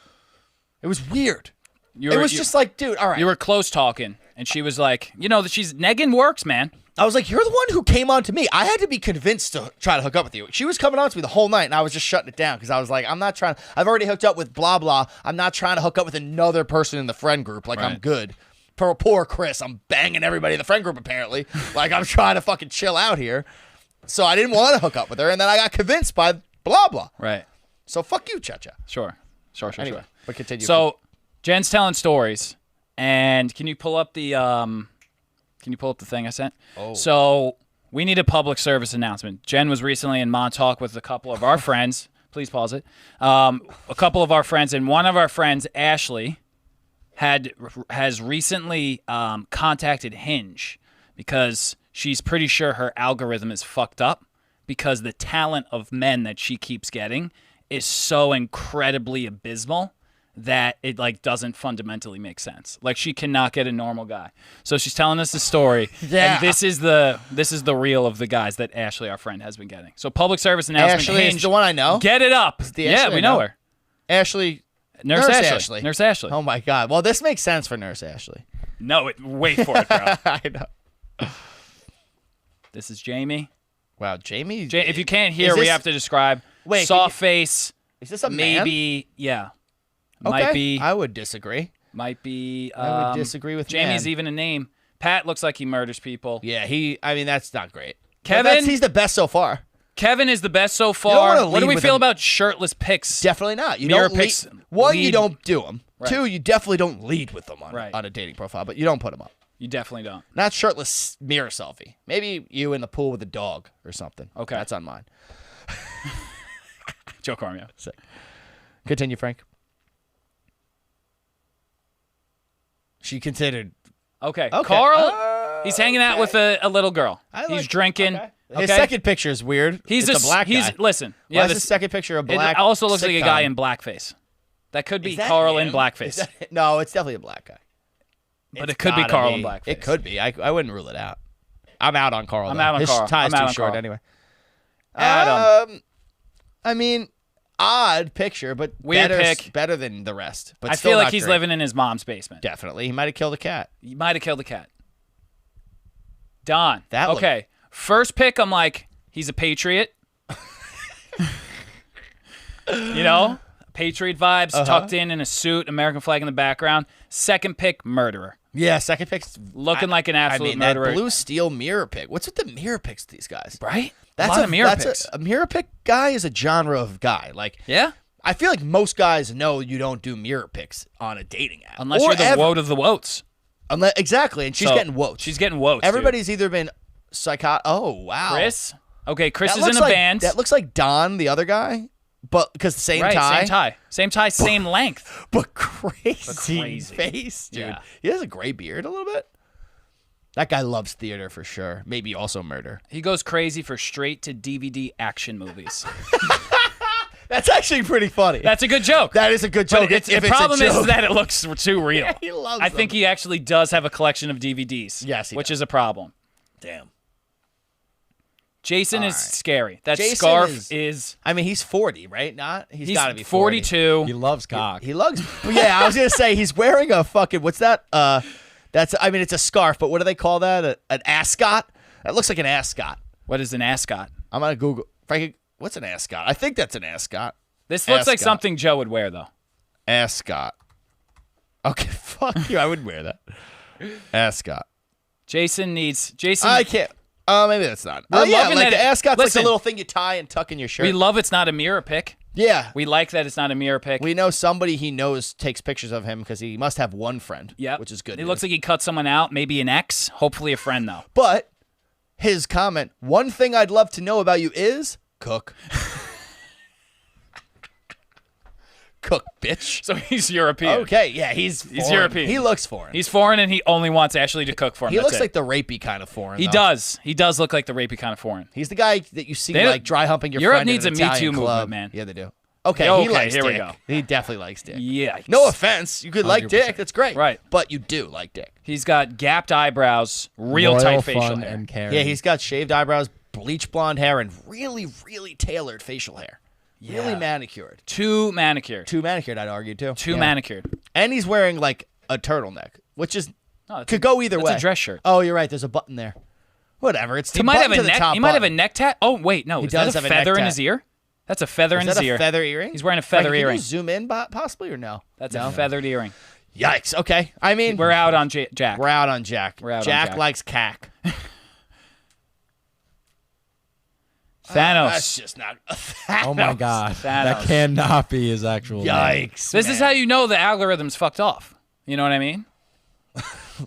It was weird. You It were, was just like, dude, all right. you were close talking, and she was like, that she's negging works, man. I was like, you're the one who came on to me. I had to be convinced to try to hook up with you. She was coming on to me the whole night, and I was just shutting it down because I was like, I'm not trying. I've already hooked up with blah, blah. I'm not trying to hook up with another person in the friend group. Like, I'm Right. good. Poor Chris. I'm banging everybody in the friend group, apparently. Like, I'm trying to fucking chill out here. So I didn't want to hook up with her, and then I got convinced by blah, blah. Right. So fuck you, Cha-Cha. Sure. Anyway, but continue. So, Jen's telling stories, and can you pull up the thing I sent? Oh. So we need a public service announcement. Jen was recently in Montauk with a couple of our friends. Please pause it. A couple of our friends, and one of our friends, Ashley, has recently contacted Hinge because she's pretty sure her algorithm is fucked up because the talent of men that she keeps getting is so incredibly abysmal that it like doesn't fundamentally make sense. Like she cannot get a normal guy. So she's telling us the story. Yeah. And this is the reel of the guys that Ashley, our friend, has been getting. So public service announcement. Ashley is Hinge, the one I know? Get it up. the Yeah, Ashley we I know know? her. Ashley. Nurse Ashley. Ashley. Nurse Ashley. Oh, my God. Well, this makes sense for Nurse Ashley. No, wait for it, bro. I know. This is Jamie. Wow, Jamie. If you can't hear, Is we this- have to describe. Wait, Soft face. Is this a man? Maybe. Yeah. Okay. Might be. I would disagree. Might be. I would disagree with Jamie's man. even a name. Pat looks like he murders people. Yeah, I mean, that's not great. But Kevin? he's the best so far. Kevin is the best so don't far. wanna What do lead we with feel him. about shirtless pics? Definitely not. You Mirror don't pics One, you lead- don't do them. Right. Two, you definitely don't lead with them on, Right. on a dating profile, but you don't put them up. You definitely don't. Not shirtless mirror selfie. Maybe you in the pool with a dog or something. Okay. That's on mine. Joe Cormio. Sick. Continue, Frank. She considered. Okay. Okay. Carl, he's hanging out with a little girl. I like He's it. drinking. Okay. Okay. His second picture is weird. He's it's a black guy. Listen. Why Yeah. is the second picture a It black? also looks like a guy sitcom? in blackface. That could be Is that Carl in him? blackface. Is that- no, it's definitely a black guy. But It's it could be gotta Carl in blackface. It could be. I wouldn't rule it out. I'm out on Carl. I'm though. out on His Carl. tie's I'm out too on short Carl. anyway. Adam. I mean, odd picture, but Weird pick. better than the rest. But I still feel like not he's great. living in his mom's basement. Definitely, he might have killed a cat. He might have killed the cat. Don. That looked- okay. First pick, I'm like, he's a patriot. Patriot vibes, tucked in a suit, American flag in the background. Second pick, murderer. Yeah, second pick's Looking like an absolute I mean, murderer. that blue steel mirror pick. What's with the mirror picks? These guys, Right? That's a lot of mirror that's picks. A mirror pick guy is a genre of guy. Like, Yeah? I feel like most guys know you don't do mirror picks on a dating app, Unless Or you're the ever. woat of the woats. Exactly, and she's So, getting woke. She's getting woats. Everybody's either been psychotic. Oh wow, Chris? Okay, Chris That is in looks a like, band. That looks like Don, the other guy, but because the same right, tie, Same tie, same length. but crazy, crazy. face, dude. Yeah. He has a gray beard a little bit. That guy loves theater for sure. Maybe also murder. He goes crazy for straight to DVD action movies. That's actually pretty funny. That's a good joke. That is a good joke. But if the it's problem a is joke. that it looks too real. Yeah, he loves I think them. he actually does have a collection of DVDs. Yes, he which does. is a problem. Damn. Jason is All right. scary. That Jason scarf is. I mean, he's 40, right? Not. He's got to be 42. He loves cock. He loves. Yeah, I was gonna say he's wearing a fucking. What's that? That's. I mean, it's a scarf, but what do they call that? An ascot. That looks like an ascot. What is an ascot? I'm gonna Google. Frankie, what's an ascot? I think that's an ascot. This looks like Ascot. something Joe would wear, though. Ascot. Okay, fuck you. I wouldn't wear that. Ascot. Jason needs. Jason. I can't. Maybe that's not. We're Oh yeah, loving like that the ascot's like listen. the little thing you tie and tuck in your shirt. We love it's not a mirror pick. Yeah. We like that it's not a mirror pic. We know somebody he knows takes pictures of him because he must have one friend. Yeah, which is good. It looks like he cut someone out, maybe an ex, hopefully a friend though. But his comment, one thing I'd love to know about you is cook. Cook, bitch. So he's European. Okay, yeah, he's foreign. European. He looks foreign. He's foreign and he only wants Ashley to cook for him. He That's looks it. like the rapey kind of foreign. He though. does. He does look like the rapey kind of foreign. He's the guy that you see They- like dry humping your Europe friend needs in a an Me Italian Too club. movement, man. Yeah, they do. Okay, Okay, he likes here we dick. go. He definitely likes dick. Yeah. No offense. You could like 100%. dick. That's great. Right. But you do like dick. He's got gapped eyebrows, real Royal tight facial fun hair. and caring. Yeah, he's got shaved eyebrows, bleach blonde hair, and really, really tailored facial hair. Really Yeah. manicured. Too manicured. Too manicured, I'd argue, too. Too Yeah. manicured. And he's wearing, like, a turtleneck, which is No, that's could go either that's way. a dress shirt. Oh, you're right. There's a button there. Whatever. It's He the might have button a to the neck. top He might have a button. neck tat. Oh wait, no. Is that does a have a neck feather in tat. his ear? That's a feather in Is his that a ear. feather earring? He's wearing a feather Frankie, earring. Can you zoom in, possibly, or no? That's no? a feathered earring. Yikes. Okay. I mean, We're out on Jack. We're out on Jack. We're out on Jack Jack. likes cack. Thanos. That's just not. Oh my god, Thanos. that cannot be his actual name. Yikes. This is how you know the algorithm's fucked off. You know what I mean?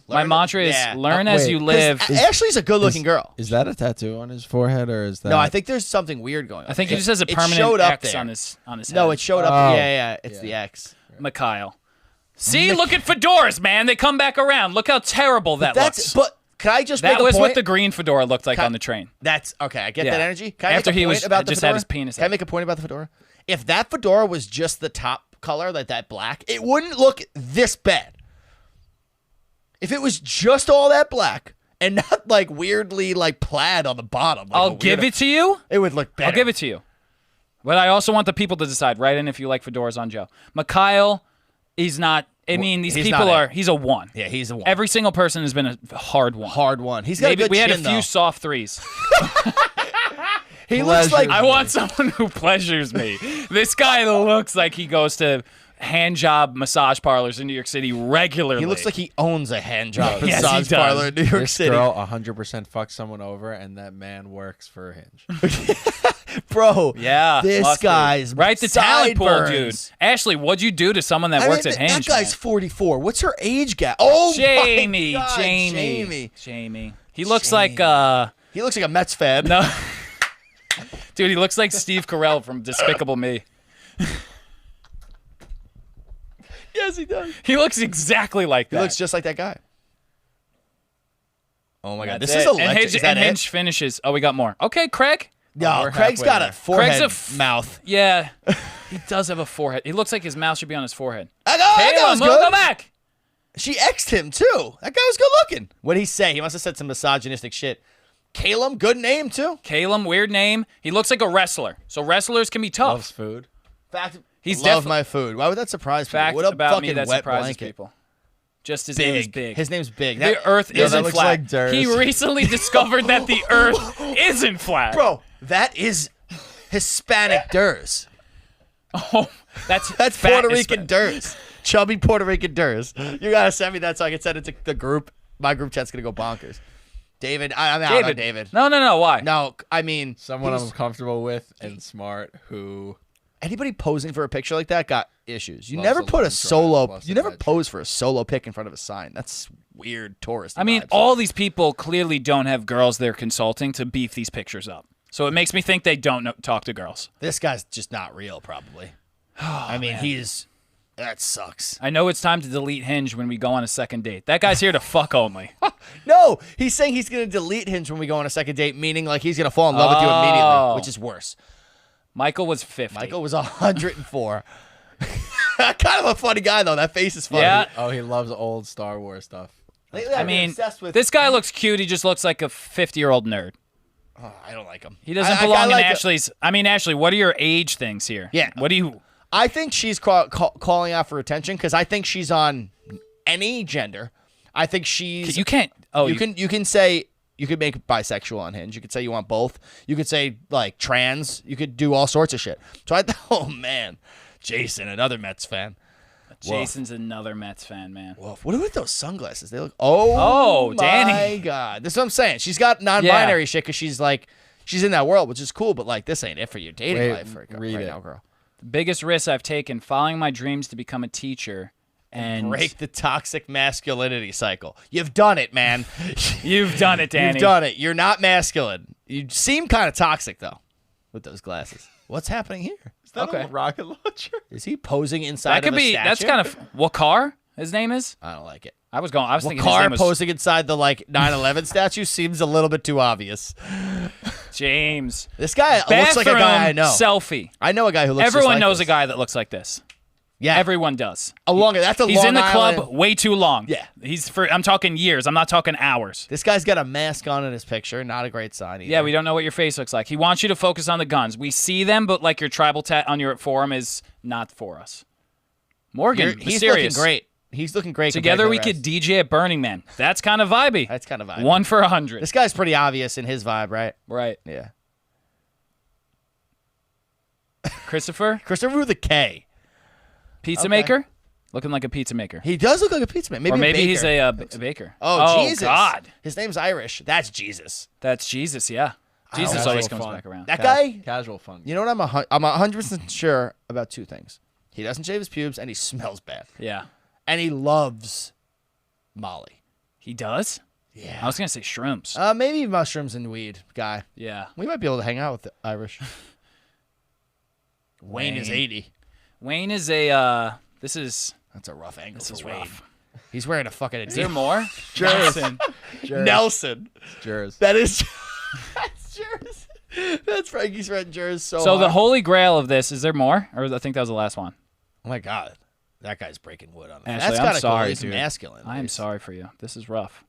My mantra is yeah. learn as wait, you 'Cause live. Ashley's a good-looking girl. Is that a tattoo on his forehead or is that? No, I think there's something weird going on. I think he just has a It showed permanent up X there. on his head. No, it showed up. Oh. Yeah. It's the X. Mikhail. See, look at fedoras, man. They come back around. Look how terrible that That's. looks. But can I just That make a was point? what the green fedora looked like on the train. That's okay. I get Yeah. that energy. Can I After make a he point was- about the just had fedora? his penis Can I out. make a point about the fedora? If that fedora was just the top color, like that black, it wouldn't look this bad. If it was just all that black and not like weirdly like plaid on the bottom, like I'll a give weirdo- it to you. It would look better. I'll give it to you. But I also want the people to decide. Write in if you like fedoras on Joe. Mikhail, he's not. I mean, these he's people not are. it. He's a 1. Yeah, he's the one. Every single person has been a hard 1. hard one. He's got Maybe a good we had a chin, few though. soft 3s. He looks like I want someone who pleasures me. This guy looks like he goes to hand job massage parlors in New York City regularly. he looks like he owns a hand job Yes, he massage does. parlor in New York this City. girl 100% fucks someone over, and that man works for Hinge. Bro, Yeah, this must be. guy's right. The talent pool, dude. sideburns. Ashley, what'd you do to someone that I works mean, at Hinge? that guy's man? 44. What's her age gap? Oh, Jamie, my God, Jamie. He looks like He looks like a Mets fan. no, dude. He looks like Steve Carell from Despicable Me. Yes, he does. He looks exactly like He that. looks just like that guy. Oh my God, That's this is it. electric. And Hinge, Is that and it? Hinge finishes. Oh, we got more. Okay, Craig. No, we're Craig's halfway got there. a forehead Craig's mouth. Yeah, he does have a forehead. He looks like his mouth should be on his forehead. That guy was Caleb, good. go back. She X'd him too. That guy was good looking. What did he say? He must have said some misogynistic shit. Caleb, good name too. Caleb, weird name. He looks like a wrestler. So wrestlers can be tough. Loves food. Fact, He's love defi- my food. Why would that surprise people? Fact What a about fucking me that wet surprises blanket. people. Just his name is big. His name's Big. The That- Earth Yo, that isn't looks flat. like Durs. He recently discovered that the Earth isn't flat. Bro, that is Hispanic Durs. Oh, that's That's fat Puerto as Rican fuck. Durs. Chubby Puerto Rican Durs. You gotta send me that so I can send it to the group. My group chat's gonna go bonkers. David, I'm out on David. No. Why? No, I mean, Someone he's- I'm comfortable with and smart who anybody posing for a picture like that got issues. You Loves never a put long a drive, solo. loves You a never bad pose for a solo pic in front of a sign. That's weird tourist. I mean, vibes. all these people clearly don't have girls they're consulting to beef these pictures up. So it makes me think they don't talk to girls. This guy's just not real, probably. I mean, he's. That sucks. I know it's time to delete Hinge when we go on a second date. That guy's here to fuck only. No, he's saying he's gonna delete Hinge when we go on a second date, meaning like he's gonna fall in love with you Oh. immediately, which is worse. Michael was 50. Michael was 104. Kind of a funny guy though. That face is funny. Yeah. oh he loves old Star Wars stuff. Lately, I I've been mean, obsessed with. this guy looks cute. He just looks like a 50-year-old nerd. Oh, I don't like him. He doesn't I belong in like Ashley's. I mean, Ashley, what are your age things here? Yeah. What do you? I think she's calling out for attention because I think she's on any gender. I think she's. You can't. Oh, you can say you could make bisexual on Hinge. You could say you want both. You could say like trans. You could do all sorts of shit. So oh man, Jason, another Mets fan. Jason's another Mets fan, man. Woof. What are with those sunglasses? They look. Oh, my Danny. God, this is what I'm saying. She's got non-binary shit because she's like she's in that world, which is cool. But like this ain't it for your dating Wait, life right read it. now, girl. Biggest risks I've taken, following my dreams to become a teacher. And Break the toxic masculinity cycle. You've done it, man. you've done it, Danny. You've done it. You're not masculine. You seem kind of toxic, though, with those glasses. What's happening here? Is that Okay. a rocket launcher? Is he posing inside That could of a be. statue? That's kind of Wakar. His name is. I don't like it. I was thinking his Car name was posing inside the 9/11 statue seems a little bit too obvious. James. This guy looks like a guy I know. Selfie. I know a guy who looks. Everyone just like knows this. a guy that looks like this. Yeah, Everyone does. That's a He's Long in the club Island- way too long. Yeah. I'm talking years. I'm not talking hours. This guy's got a mask on in his picture. Not a great sign either. Yeah, we don't know what your face looks like. He wants you to focus on the guns. We see them, but like your tribal tat on your forum is not for us. Morgan, He's mysterious. looking great. He's looking great. Together we compared could to the rest. DJ at Burning Man. That's kind of vibey. That's kind of vibe. 1 for 100. This guy's pretty obvious in his vibe, right? Right. Yeah. Christopher, Christopher with a K. pizza Okay. maker, looking like a pizza maker. He does look like a pizza man. Maybe Or maybe a he's baker. a baker. Oh, Jesus. God. His name's Irish. That's Jesus. That's Jesus, yeah. Jesus don't always know. comes Fun. back around. That guy, Casual fun. you know what? I'm 100% sure about two things. He doesn't shave his pubes and he smells bad. Yeah. And he loves Molly. He does? Yeah. I was going to say shrooms. Maybe mushrooms and weed guy. Yeah. We might be able to hang out with the Irish. Wayne is 80. Wayne is a, this is That's a rough angle. This for is Wayne. rough. He's wearing a fucking Is there Adidas. more? Nelson. Jers. Nelson. Jers. That is. That's Jers. That's Frankie's red Jers. So So the hard. holy grail of this, is there more? Or I think that was the last one. Oh my God. That guy's breaking wood on it. Ashley, That's I'm kinda sorry, cool. He's dude. masculine. I am sorry for you. This is rough.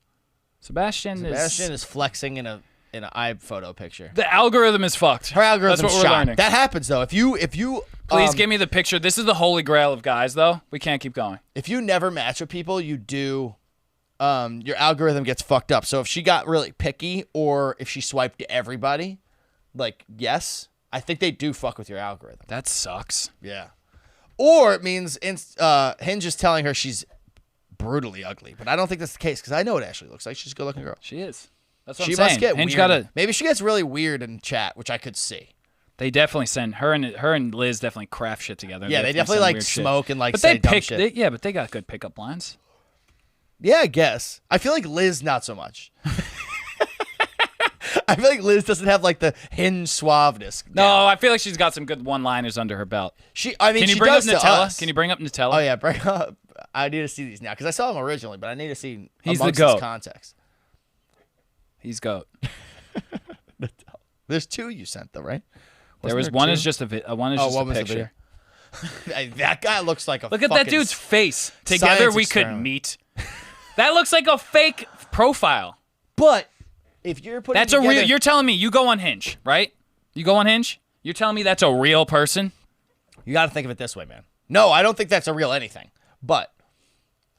Sebastian Is flexing in an iPhoto picture. The algorithm is fucked. Her algorithm's That's what we're shot. learning. That happens though. If you Please give me the picture. This is the holy grail of guys, though. We can't keep going. if you never match with people, you do. Your algorithm gets fucked up. So if she got really picky, or if she swiped to everybody, like yes, I think they do fuck with your algorithm. That sucks. Yeah. Or it means Hinge is telling her she's brutally ugly, but I don't think that's the case because I know what Ashley looks like. She's a good-looking girl. She is. That's what She I'm saying. must get Hinge weird. Maybe she gets really weird in chat, which I could see. They definitely send her and Liz definitely craft shit together. Yeah, they definitely send like weird shit. smoke and like But say they dumb pick. shit. But they got good pickup lines. Yeah, I guess. I feel like Liz not so much. I feel like Liz doesn't have like the Hinge suaveness. No, down. I feel like she's got some good one-liners under her belt. I mean, Can you she bring up does to Nutella? us. Can you bring up Nutella? Oh yeah, bring up. I need to see these now because I saw them originally, but I need to see He's the amongst goat. its context. He's goat. There's two you sent though, right? There Wasn't was one two? is just a one is just one a was the picture. video. Hey, that guy looks like a. Look at that fucking dude's face. Together science we could experiment. meet. That looks like a fake profile. But if you're putting That's a real. together- You're telling me you go on Hinge, right? You go on Hinge. You're telling me that's a real person. You got to think of it this way, man. No, I don't think that's a real anything. But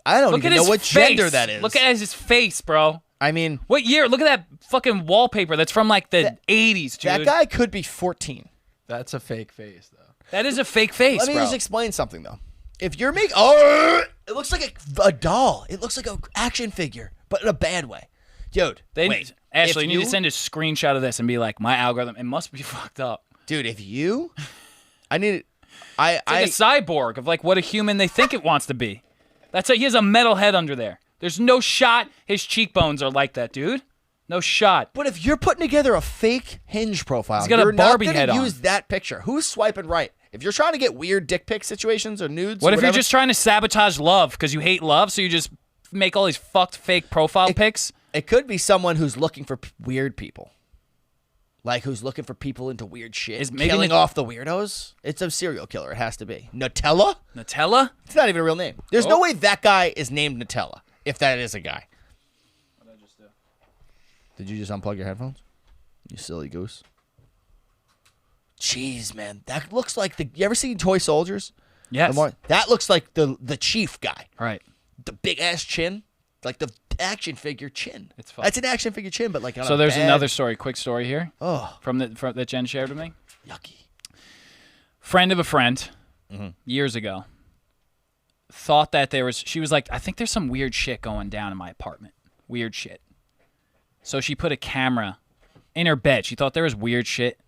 I don't Look even at know his what face. gender that is. Look at his face, bro. I mean, What year? Look at that fucking wallpaper. That's from like the 80s, dude. that guy could be 14. That's a fake face, though. That is a fake face, Let me bro. just explain something though. If you're making, it looks like a doll. It looks like an action figure, but in a bad way, dude. Wait, Ashley, if you need to send a screenshot of this and be like, my algorithm. It must be fucked up. dude. If you, I need it. It's like a cyborg of like what a human they think it wants to be. He has a metal head under there. There's no shot his cheekbones are like that, dude. No shot. But if you're putting together a fake Hinge profile, He's got a you're Barbie not gonna head on. use that picture. Who's swiping right? If you're trying to get weird dick pic situations or nudes, What or if you're whatever, just trying to sabotage love because you hate love, so you just make all these fucked fake profile pics? It could be someone who's looking for weird people. Like who's looking for people into weird shit. Is maybe killing Nut- off the weirdos? It's a serial killer. It has to be. Nutella? Nutella? It's not even a real name. There's no way that guy is named Nutella, if that is a guy. What did I just do? Did you just unplug your headphones? You silly goose. Jeez, man. That looks like the... You ever seen Toy Soldiers? Yes. That looks like the chief guy. Right. The big-ass chin. Like the action figure chin. It's fun. That's an action figure chin, but like on So a there's bad- another story, quick story here Oh, from that Jen shared with me. yucky. Friend of a friend, Mm-hmm. years ago, thought that she was like, I think there's some weird shit going down in my apartment. Weird shit. So she put a camera in her bed. She thought there was weird shit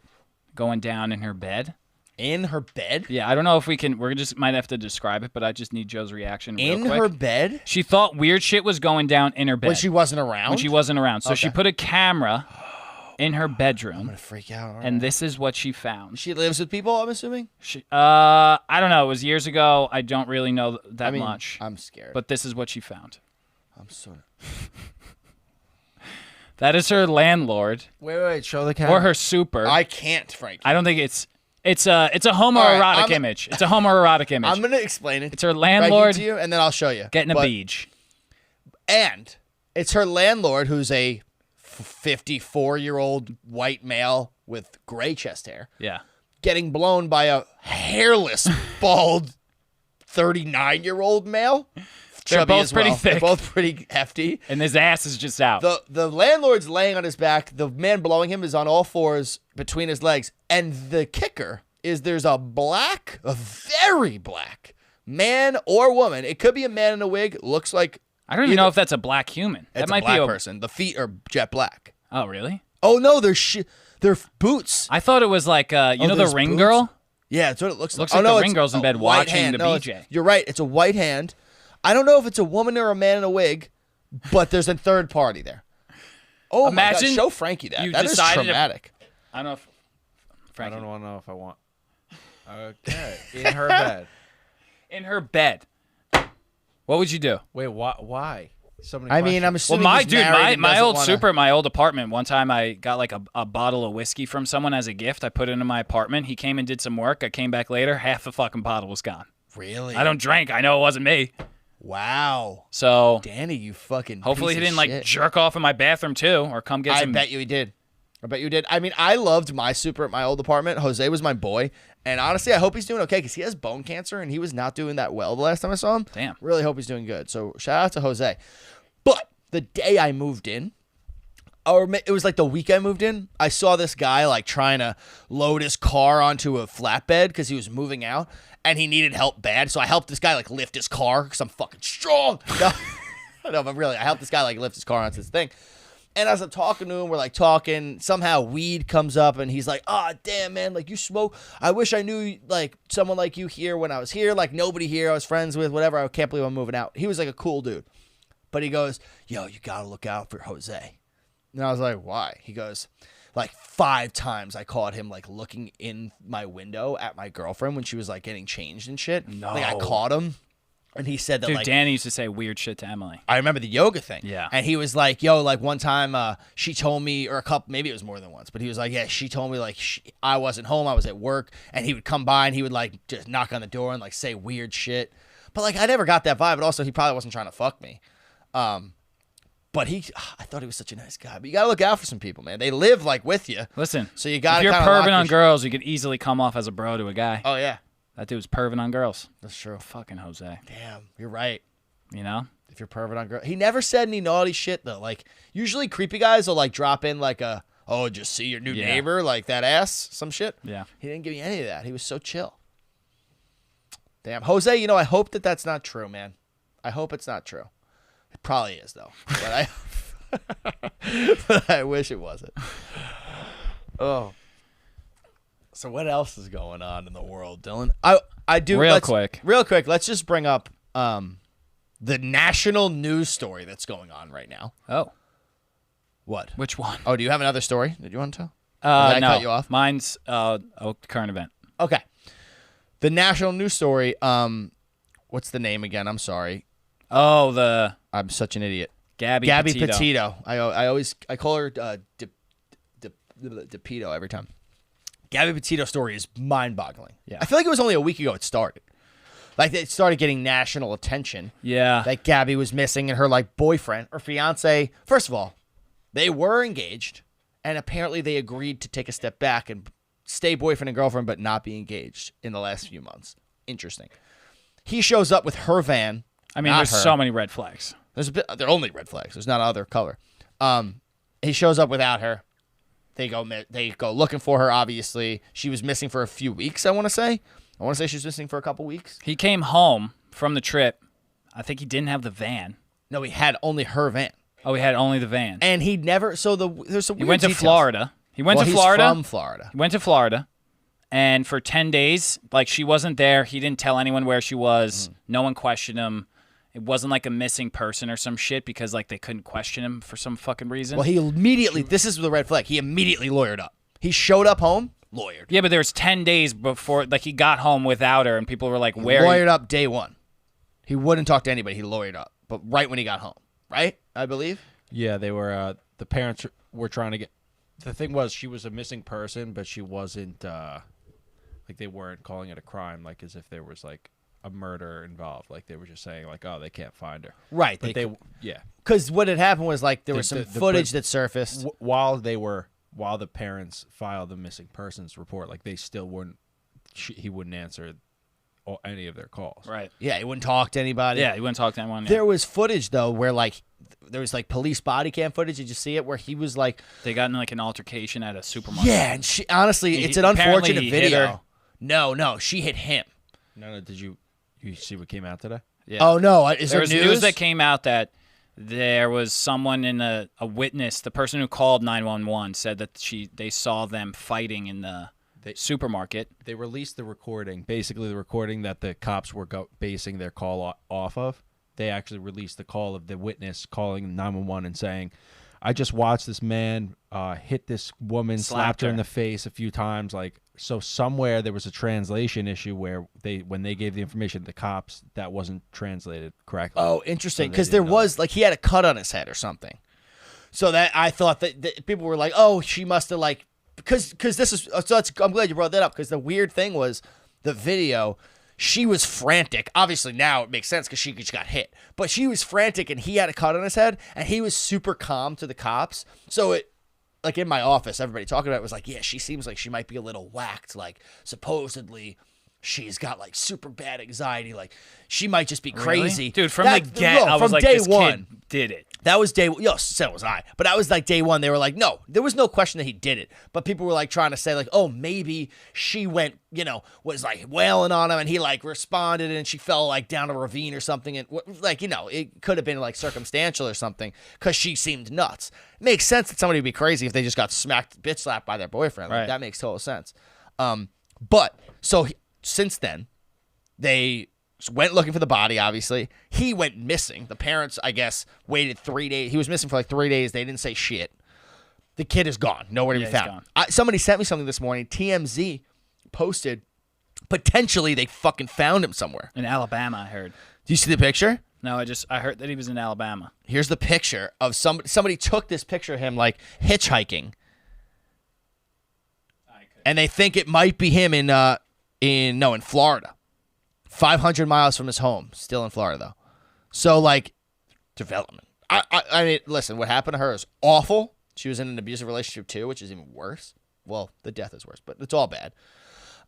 going down in her bed. In her bed? Yeah, I don't know if we can. We're just might have to describe it, but I just need Joe's reaction. Real In quick. her bed? She thought weird shit was going down in her bed When she wasn't around? When she wasn't around. So she Okay. put a camera in her I'm bedroom, going to freak out. All right. and this is what she found. She lives with people, I'm assuming? I don't know. It was years ago. I don't really know that much. I'm scared. But this is what she found. I'm sort of... That is her landlord Wait. Show the camera. or her super. I can't, Frank. I don't think it's a homoerotic I'm- image. It's a homoerotic image. I'm going to explain it. It's her Frankie, landlord to you, and then I'll show you. getting a But- beach. And it's her landlord, who's a 54-year-old white male with gray chest hair, Yeah. getting blown by a hairless, bald 39-year-old male. They're Chubby both as pretty well. thick. They're both pretty hefty. And his ass is just out. The landlord's laying on his back. The man blowing him is on all fours between his legs. And the kicker is there's a very black man or woman. It could be a man in a wig. Looks like I don't even know if that's a black human. That it's might a black be person. The feet are jet black. Oh, really? Oh no, they're boots. I thought it was like you know the there's ring boots? girl? Yeah, that's what it looks like. Looks Oh, like no, the it's ring girl's in a bed white watching hand. the No, BJ. You're right. It's a white hand. I don't know if it's a woman or a man in a wig, but there's a third party there. Oh my Imagine God, show Frankie that. you That is decided to- traumatic. I don't know if I Frankie. don't want to know if I want. Okay. In her bed. In her bed. What would you do? Wait, why? So many I mean, I'm questions. Well, assuming my he's dude, married and my doesn't old wanna- super at my old apartment. One time I got like a bottle of whiskey from someone as a gift. I put it in my apartment. He came and did some work. I came back later. Half the fucking bottle was gone. Really? I don't drink. I know it wasn't me. Wow, So Danny, you fucking. hopefully he piece of didn't like shit. jerk off in my bathroom too, or come get I some. bet you he did. I mean, I loved my super at my old apartment. Jose was my boy, and honestly, I hope he's doing okay because he has bone cancer and he was not doing that well the last time I saw him. Damn. Really hope he's doing good. So shout out to Jose. But the day I moved in, or it was like the week I moved in, I saw this guy like trying to load his car onto a flatbed because he was moving out and he needed help bad. So I helped this guy like lift his car because I'm fucking strong. No, but really, I helped this guy like lift his car onto this thing. And as I'm talking to him, we're like talking. Somehow weed comes up, and he's like, "Ah, damn, man, like you smoke. I wish I knew like someone like you here when I was here. Like nobody here I was friends with, whatever. I can't believe I'm moving out." He was like a cool dude, but he goes, "Yo, you gotta look out for Jose." And I was like, "Why?" He goes, "Like 5 times I caught him like looking in my window at my girlfriend when she was like getting changed and shit. Like I No. caught him." And he said that Dude, like Danny used to say weird shit to Emily. I remember the yoga thing. Yeah. And he was like, yo, like one time she told me, or a couple, maybe it was more than once, but he was like, yeah, she told me like I wasn't home, I was at work, and he would come by and he would like just knock on the door and like say weird shit. But like I never got that vibe, but also he probably wasn't trying to fuck me. But I thought he was such a nice guy. But you gotta look out for some people, man. They live like with you. Listen, So you gotta if you're kinda lock perving your on shit- girls, you could easily come off as a bro to a guy. Oh yeah. That dude's perving on girls. That's true. Fucking Jose. Damn, you're right. You know? If you're pervert on girl, he never said any naughty shit though. Like usually creepy guys will like drop in like a, oh, just see your new Yeah. neighbor, like that ass, some shit. Yeah. He didn't give me any of that. He was so chill. Damn, Jose. You know, I hope that that's not true, man. I hope it's not true. It probably is though, but but I wish it wasn't. Oh. So what else is going on in the world, Dylan? I do Real let's- quick. Real quick. Let's just bring up the national news story that's going on right now. Oh, What? which one? Oh, do you have another story that you want to tell? Did I no. cut you off? Mine's a current event. Okay. The national news story. What's the name again? I'm sorry. Oh, the I'm such an idiot. Gabby Petito. Petito. I call her DePito every time. Gabby Petito story is mind-boggling. Yeah. I feel like it was only a week ago it started. Like it started getting national attention. Yeah. That Gabby was missing and her like boyfriend or fiance. First of all, they were engaged and apparently they agreed to take a step back and stay boyfriend and girlfriend but not be engaged in the last few months. Interesting. He shows up with her van. I mean, not there's her. so many red flags. There's a bit. They're only red flags. There's not other color. He shows up without her. They go looking for her. Obviously, she was missing for a few weeks. I want to say she was missing for a couple weeks. He came home from the trip. I think he didn't have the van. No, he had only her van, Oh, he had only the van. and he never. So there's some. He Weird went to details. Florida. He went Well, to he's Florida. from Florida. He went to Florida, And for 10 days, like, she wasn't there. He didn't tell anyone where she was. No one questioned him. It wasn't like a missing person or some shit because, like, they couldn't question him for some fucking reason. Well, he immediately, this is the red flag, he immediately lawyered up. He showed up home, lawyered. Yeah, but there was 10 days before, like, he got home without her, and people were like, where? Lawyered up day one. He wouldn't talk to anybody. He lawyered up. But right when he got home. Right? I believe? Yeah, they were. The parents were trying to get. The thing was, she was a missing person, but she wasn't. Like, they weren't calling it a crime, like as if there was like a murder involved. Like, they were just saying like, oh, they can't find her. Right. But yeah. Because what had happened was like there was some the- footage that surfaced. While the parents filed the missing persons report, like they still wouldn't. He wouldn't answer any of their calls. Right. Yeah, he wouldn't talk to anybody. Yeah, he wouldn't talk to anyone. Yeah. There was footage though where like there was like police body cam footage. Did you see it? Where he was like, They got in like an altercation at a supermarket. yeah, and she honestly, it's an apparently unfortunate he hit video. her. No, she hit him. No, did you see what came out today? Yeah. Oh no, is There there was news that came out that there was someone in a witness, the person who called 911 said that they saw them fighting in the supermarket. They released the recording, basically the recording that the cops were basing their call off of. They actually released the call of the witness calling 911 and saying, I just watched this man hit this woman, slapped her in the face a few times. Like, so somewhere there was a translation issue where when they gave the information to the cops, that wasn't translated correctly. Oh, interesting. So they Because there didn't know. was like he had a cut on his head or something. So that I thought that people were like, oh, she must have like because this is so that's, I'm glad you brought that up because the weird thing was the video. She was frantic. Obviously, now it makes sense because she just got hit. But she was frantic, and he had a cut on his head, and he was super calm to the cops. So it, like in my office, everybody talking about it was like, yeah, she seems like she might be a little whacked. Like supposedly, she's got like super bad anxiety. Like she might just be crazy, Really? Dude, from the get, I was from like, day this one. kid did it. That was day one. Yo, so was I. But that was like day one. They were like, no, there was no question that he did it. But people were like trying to say like, oh, maybe she went, was like wailing on him and he like responded and she fell like down a ravine or something. And like, it could have been like circumstantial or something because she seemed nuts. Makes sense that somebody would be crazy if they just got bitch slapped by their boyfriend. Like, Right. that makes total sense. But so since then, they went looking for the body, obviously. He went missing. The parents, I guess, waited 3 days. He was missing for like 3 days. They didn't say shit. The kid is gone. Nowhere to be he's found. gone. Somebody sent me something this morning. TMZ posted, potentially they fucking found him somewhere. In Alabama, I heard. Do you see the picture? No, I heard that he was in Alabama. Here's the picture of somebody took this picture of him like hitchhiking. And they think it might be him in Florida. 500 miles from his home, still in Florida though. So like development. I mean, listen, what happened to her is awful. She was in an abusive relationship too, which is even worse. Well, the death is worse, but it's all bad.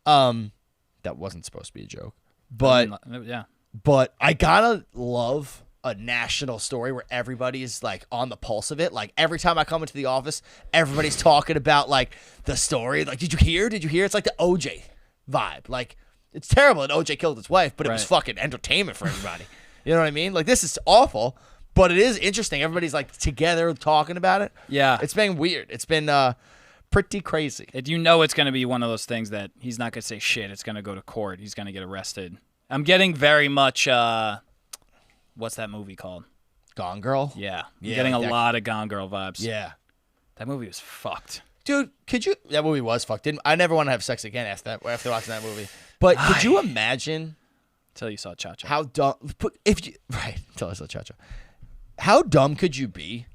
That wasn't supposed to be a joke. But Yeah. But I gotta love a national story where everybody is like on the pulse of it. Like every time I come into the office, everybody's talking about like the story. Like, did you hear? It's like the OJ vibe. Like, it's terrible that OJ killed his wife, but it was Right. fucking entertainment for everybody. You know what I mean? Like, this is awful, but it is interesting. Everybody's like together talking about it. Yeah. It's been weird. It's been pretty crazy. It's going to be one of those things that he's not going to say shit. It's going to go to court. He's going to get arrested. I'm getting very much, what's that movie called? Gone Girl? Yeah. I'm Yeah, getting like a that. lot of Gone Girl vibes. Yeah. That movie was fucked. Dude, that movie was fucked. I never want to have sex again after watching that movie. But could you imagine Until you saw Cha Cha. how dumb, until I saw Cha-Cha. How dumb could you be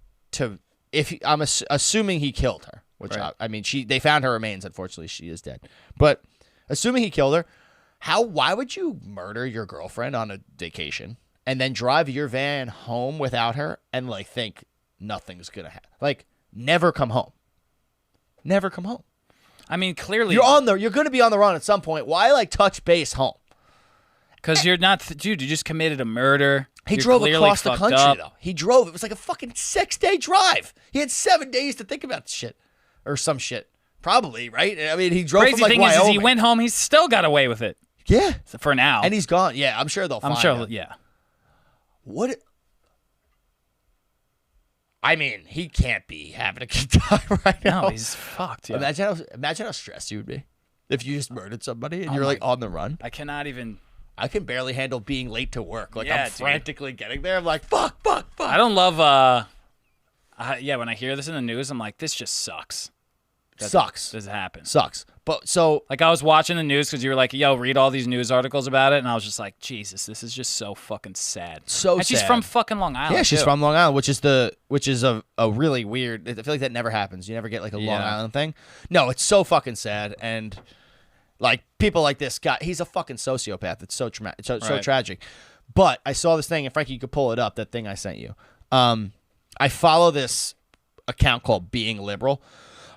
I'm assuming he killed her, which Right. I mean, they found her remains. Unfortunately, she is dead. But assuming he killed her, why would you murder your girlfriend on a vacation and then drive your van home without her and like think nothing's gonna happen? Like, never come home. Never come home. I mean, clearly, You're gonna be on the run at some point. Why like touch base home? because you're not, dude. You just committed a murder. He You're drove clearly across the fucked country up. though. He drove. It was like a fucking 6-day drive. He had 7 days to think about the shit or some shit. Probably, right? I mean, he drove Crazy from like thing Wyoming. is he went home. He's still got away with it Yeah, for now. and he's gone. Yeah, I'm sure they'll find I'm sure. him. Yeah. What? I mean, he can't be having a good time right now. No, he's fucked. Yeah. Imagine how stressed you would be. If you just murdered somebody and Oh you're my- like on the run. I cannot even. I can barely handle being late to work. Like Yeah, I'm dude. frantically getting there. I'm like, fuck. I don't love. Yeah, when I hear this in the news, I'm like, this just sucks. Sucks. This happens. Sucks. But so Like I was watching the news because you were like, "Yo, read all these news articles about it," and I was just like, "Jesus, this is just so fucking sad." So and she's sad. from fucking Long Island. yeah, she's too. from Long Island, which is a really weird. I feel like that never happens. You never get like a Long Yeah. Island thing. No, it's so fucking sad, and like people like this guy, he's a fucking sociopath. It's so traumatic, so Right. tragic. But I saw this thing, and Frankie, you could pull it up. That thing I sent you. I follow this account called Being Liberal.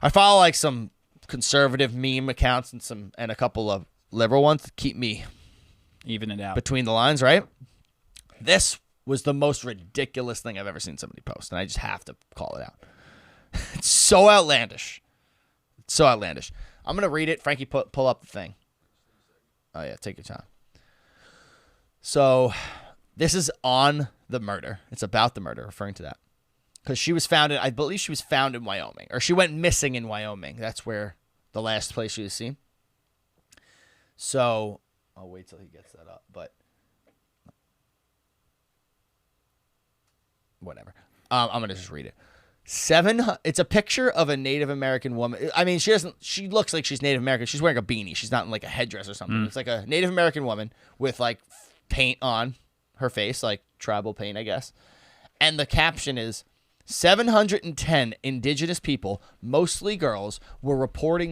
I follow like some conservative meme accounts and a couple of liberal ones to keep me Even it out. between the lines, right? This was the most ridiculous thing I've ever seen somebody post, and I just have to call it out. It's so outlandish. It's so outlandish. I'm going to read it. Frankie, pull up the thing. Oh, yeah, take your time. So this is on the murder. It's about the murder, referring to that. Because she was found I believe she was found in Wyoming, or she went missing in Wyoming. That's where the last place she was seen. So I'll wait till he gets that up, but whatever. I'm gonna just read it. It's a picture of a Native American woman. I mean, she looks like she's Native American. She's wearing a beanie. She's not in like a headdress or something. It's like a Native American woman with like paint on her face, like tribal paint, I guess. And the caption is 710 indigenous people, mostly girls, were reported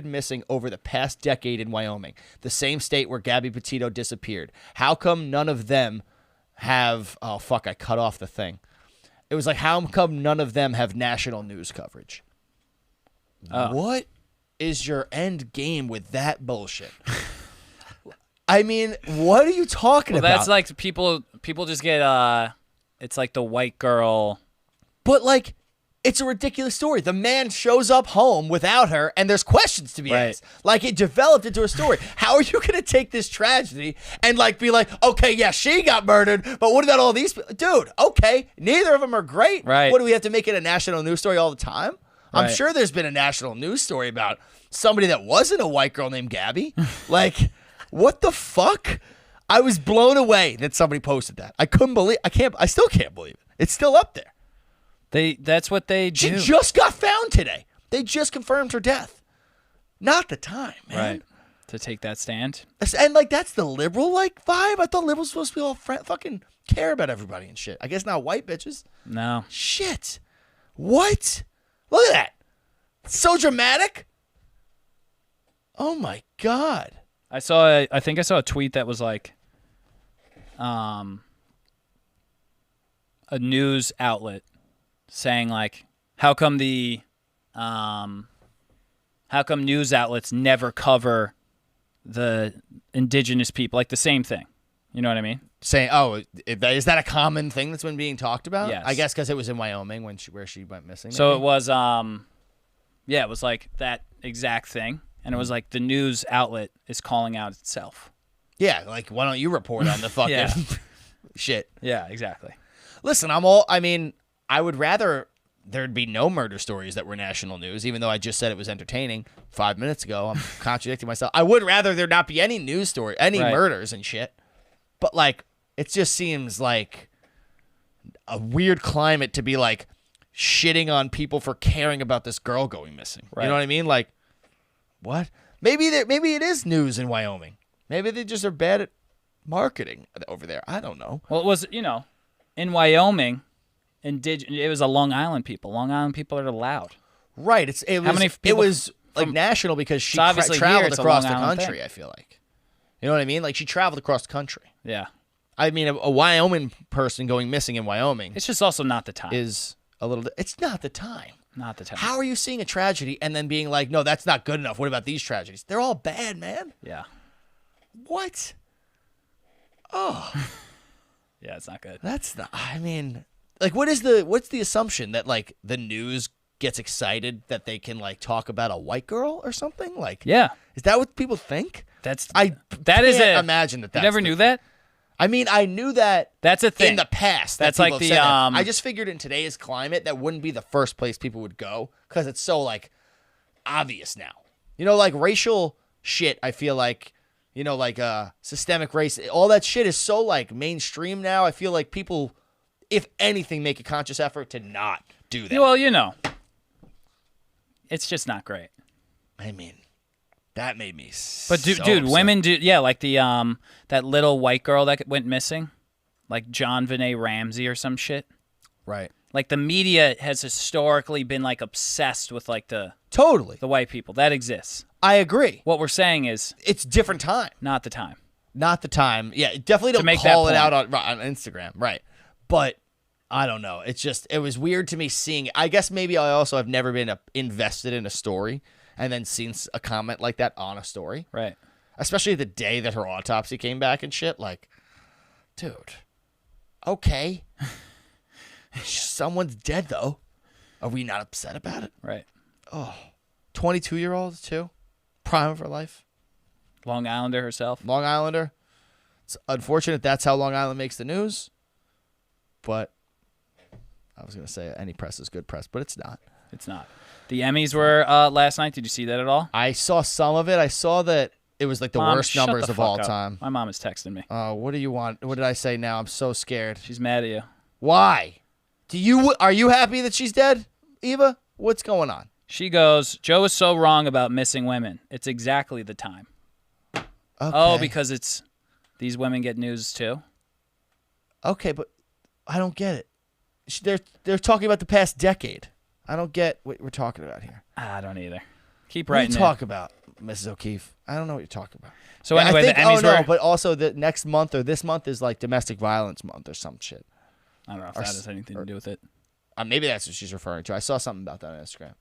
missing over the past decade in Wyoming, the same state where Gabby Petito disappeared. How come none of them have... Oh, fuck, I cut off the thing. It was like, how come none of them have national news coverage? What is your end game with that bullshit? I mean, what are you talking well, about? that's like people just get it's like the white girl. But, like, it's a ridiculous story. The man shows up home without her, and there's questions to be Right. asked. Like, it developed into a story. How are you going to take this tragedy and, like, be like, okay, yeah, she got murdered, but what about all these people? Dude, okay, neither of them are great. Right. What, do we have to make it a national news story all the time? I'm Right. sure there's been a national news story about somebody that wasn't a white girl named Gabby. Like, what the fuck? I was blown away that somebody posted that. I still can't believe it. It's still up there. That's what they She do. just got found today. They just confirmed her death. Not the time, man. Right. To take that stand. And like that's the liberal like vibe. I thought liberals supposed to be all fucking care about everybody and shit. I guess not white bitches. No. Shit. What? Look at that. It's so dramatic. Oh my god. I think I saw a tweet that was like a news outlet saying like how come news outlets never cover the indigenous people, like the same thing. You know what I mean? Saying, oh, is that a common thing that's been being talked about? Yes. I guess because it was in Wyoming where she went missing. So maybe? it was it was like that exact thing, and it was like the news outlet is calling out itself. Yeah, like why don't you report on the fucking Yeah. shit? Yeah, exactly. Listen, I would rather there'd be no murder stories that were national news, even though I just said it was entertaining 5 minutes ago. I'm contradicting myself. I would rather there not be any news story, any Right. murders and shit. But, like, it just seems like a weird climate to be, like, shitting on people for caring about this girl going missing. Right. You know what I mean? Like, what? Maybe it is news in Wyoming. Maybe they just are bad at marketing over there. I don't know. Well, it was, in Wyoming, it was a Long Island people. Long Island people are loud. Right. many It people was like national because she So obviously here traveled it's a across the Long Island country, thing. I feel like. You know what I mean? Like she traveled across the country. Yeah. I mean, a Wyoming person going missing in Wyoming It's just also not the time. is a little... It's not the time. Not the time. How are you seeing a tragedy and then being like, no, that's not good enough. What about these tragedies? They're all bad, man. Yeah. What? Yeah, it's not good. That's not... I mean... Like, what's the assumption that, like, the news gets excited that they can, like, talk about a white girl or something? Like... Yeah. Is that what people think? That That is can't a imagine that. You never knew that? I mean, I knew that. That's a thing. In the past. that That's like people the, have said that. um, I just figured in today's climate that wouldn't be the first place people would go because it's so like obvious now. You know, like racial shit, I feel like, you know, like systemic race, all that shit is so like mainstream now. I feel like people, if anything, make a conscious effort to not do that. Well, you know, it's just not great. I mean, that made me But so dude, upset. women do, yeah, like the that little white girl that went missing, like John Benet Ramsey or some shit. Right. Like the media has historically been like obsessed with like the Totally. white people. That exists. I agree. What we're saying is It's different time. not the time. Not the time. Yeah, definitely don't make call that it out point. on Instagram. Right. But I don't know. It's just, it was weird to me seeing, I guess maybe I also have never been invested in a story and then seen a comment like that on a story. Right. Especially the day that her autopsy came back and shit. Like, dude, okay. Someone's dead, though. Are we not upset about it? Right. 22-year-old, too. Prime of her life. Long Islander herself. Long Islander. It's unfortunate that's how Long Island makes the news. But I was going to say any press is good press, but it's not. It's not. The Emmys were last night. Did you see that at all? I saw some of it. I saw that it was like the Mom, worst shut numbers the of fuck all up. time. My mom is texting me. What do you want? What did I say now? I'm so scared. She's mad at you. Why? Are you happy that she's dead, Eva? What's going on? She goes, Joe is so wrong about missing women. It's exactly the time. Okay. Oh, because it's these women get news too? Okay, but I don't get it. They're talking about the past decade. I don't get what we're talking about here. I don't either. Keep What are writing you it. talking about, Mrs. O'Keefe? I don't know what you're talking about. So Yeah, anyway, I think, the Emmys were... but also the next month or this month is like domestic violence month or some shit. I don't know if or that s- has anything to do with it. Maybe that's what she's referring to. I saw something about that on Instagram.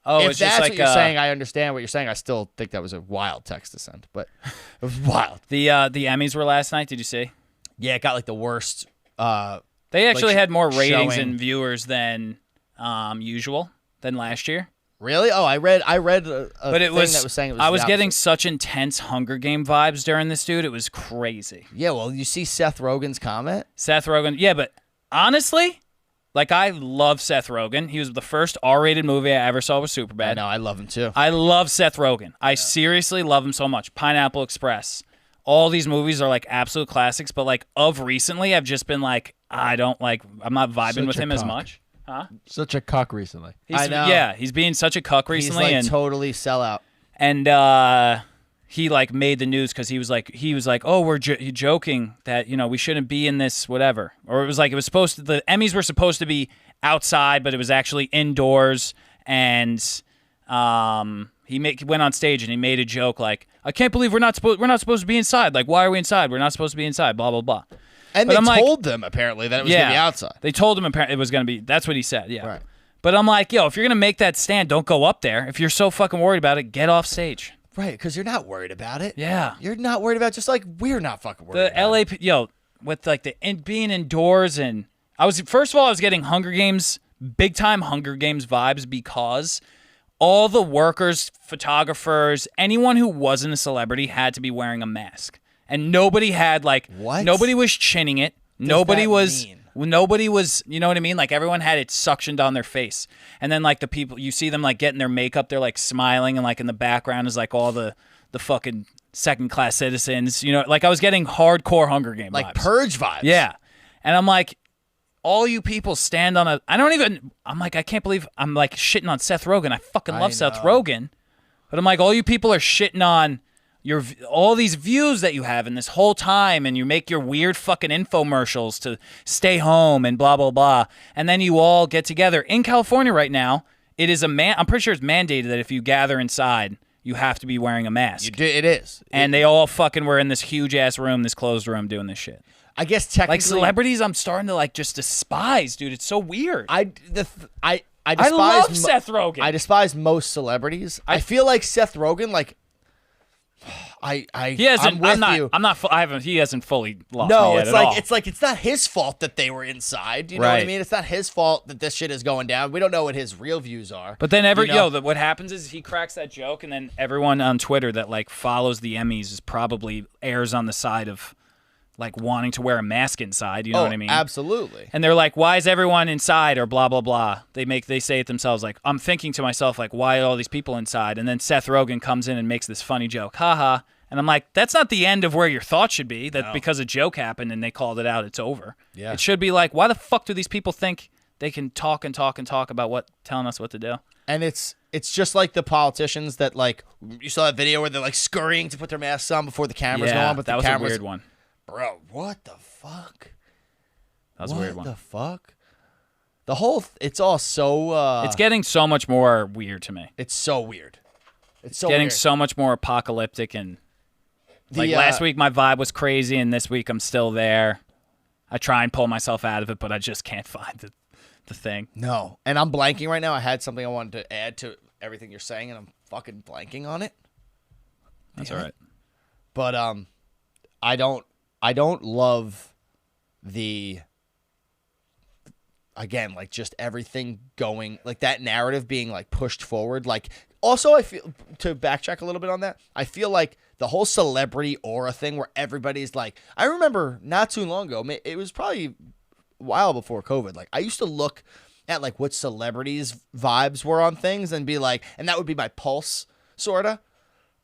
Oh, If it's that's just like what you're saying, I understand what you're saying. I still think that was a wild text to send, but it was wild. the Emmys were last night. Did you see? Yeah, it got like the worst. They actually Like had more ratings showing- and viewers than usual than last year. Really? Oh, I read a But it thing was, that was saying it was I was the getting opposite. such intense Hunger Game vibes during this, dude. It was crazy. Yeah, well, you see Seth Rogen's comment. Seth Rogen. Yeah, but honestly, like I love Seth Rogen. He was the first R-rated movie I ever saw was Superbad. I know, I love him too. I love Seth Rogen. I seriously love him so much. Pineapple Express. All these movies are like absolute classics, but like of recently, I've just been like, I'm not vibing Such with a him as cock. much. Huh? Such a cuck recently. I know. Yeah, he's being such a cuck recently, He's like and totally sellout. he like made the news because he was like, oh, we're joking that we shouldn't be in this whatever, or it was like the Emmys were supposed to be outside, but it was actually indoors, and he went on stage and he made a joke like, I can't believe we're not supposed to be inside. Like, why are we inside? We're not supposed to be inside. Blah blah blah. And But they I'm like- told them apparently that it was gonna be outside. They told him apparently it was gonna be. That's what he said. Yeah. Right. But I'm like, yo, if you're gonna make that stand, don't go up there. If you're so fucking worried about it, get off stage. Right, because you're not worried about it. Yeah. You're not worried about it, just like we're not fucking worried The about it. LA, with like being indoors, and I was getting Hunger Games, big time Hunger Games vibes because all the workers, photographers, anyone who wasn't a celebrity had to be wearing a mask, and nobody had What? Nobody was chinning it. Nobody that was. mean? Nobody was, you know what I mean? Like everyone had it suctioned on their face. And then like the people, you see them like getting their makeup, they're like smiling, and like in the background is like all the fucking second class citizens, like I was getting hardcore Hunger Game like vibes. purge vibes. Yeah. And I'm like, all you people stand on I'm like, I can't believe I'm like shitting on Seth Rogen. I fucking love Seth Rogen. But I'm like, all you people are shitting on all these views that you have in this whole time, and you make your weird fucking infomercials to stay home and blah, blah, blah. And then you all get together. In California right now, it is I'm pretty sure it's mandated that if you gather inside, you have to be wearing a mask. It is. And they all fucking were in this huge ass room, this closed room doing this shit. I guess technically, Like celebrities, I'm starting to like just despise, dude. It's so weird. I despise I love Seth Rogen. I despise most celebrities. I feel like Seth Rogen, like He hasn't. I'm with you. I'm not. I haven't. He hasn't fully lost No, me yet it's at like all. it's not his fault that they were inside. You know what I Right. mean? It's not his fault that this shit is going down. We don't know what his real views are. But then you know? what happens is he cracks that joke, and then everyone on Twitter that like follows the Emmys is probably airs on the side of like wanting to wear a mask inside. You know what I mean? Absolutely. And they're like, why is everyone inside or blah, blah, blah. They say it themselves. Like, I'm thinking to myself, like, why are all these people inside? And then Seth Rogen comes in and makes this funny joke. Haha. And I'm like, that's not the end of where your thought should be. That because a joke happened and they called it out, it's over. Yeah. It should be like, why the fuck do these people think they can talk and talk and talk about telling us what to do? And it's just like the politicians that, like, you saw that video where they're like scurrying to put their masks on before the cameras go on, but that the was cameras, a weird one. Bro, what the fuck? That was a weird one. What the fuck? The whole it's all so It's getting so much more weird to me. it's so weird. It's so Getting weird. so much more apocalyptic and like last week my vibe was crazy and this week I'm still there. I try and pull myself out of it, but I just can't find the thing. No. And I'm blanking right now. I had something I wanted to add to everything you're saying and I'm fucking blanking on it. That's all right. But I don't love the again, like just everything going like that narrative being like pushed forward. Like also I feel to backtrack a little bit on that, I feel like the whole celebrity aura thing where everybody's like, I remember not too long ago, it was probably a while before COVID. Like I used to look at like what celebrities vibes were on things and be like, and that would be my pulse sorta.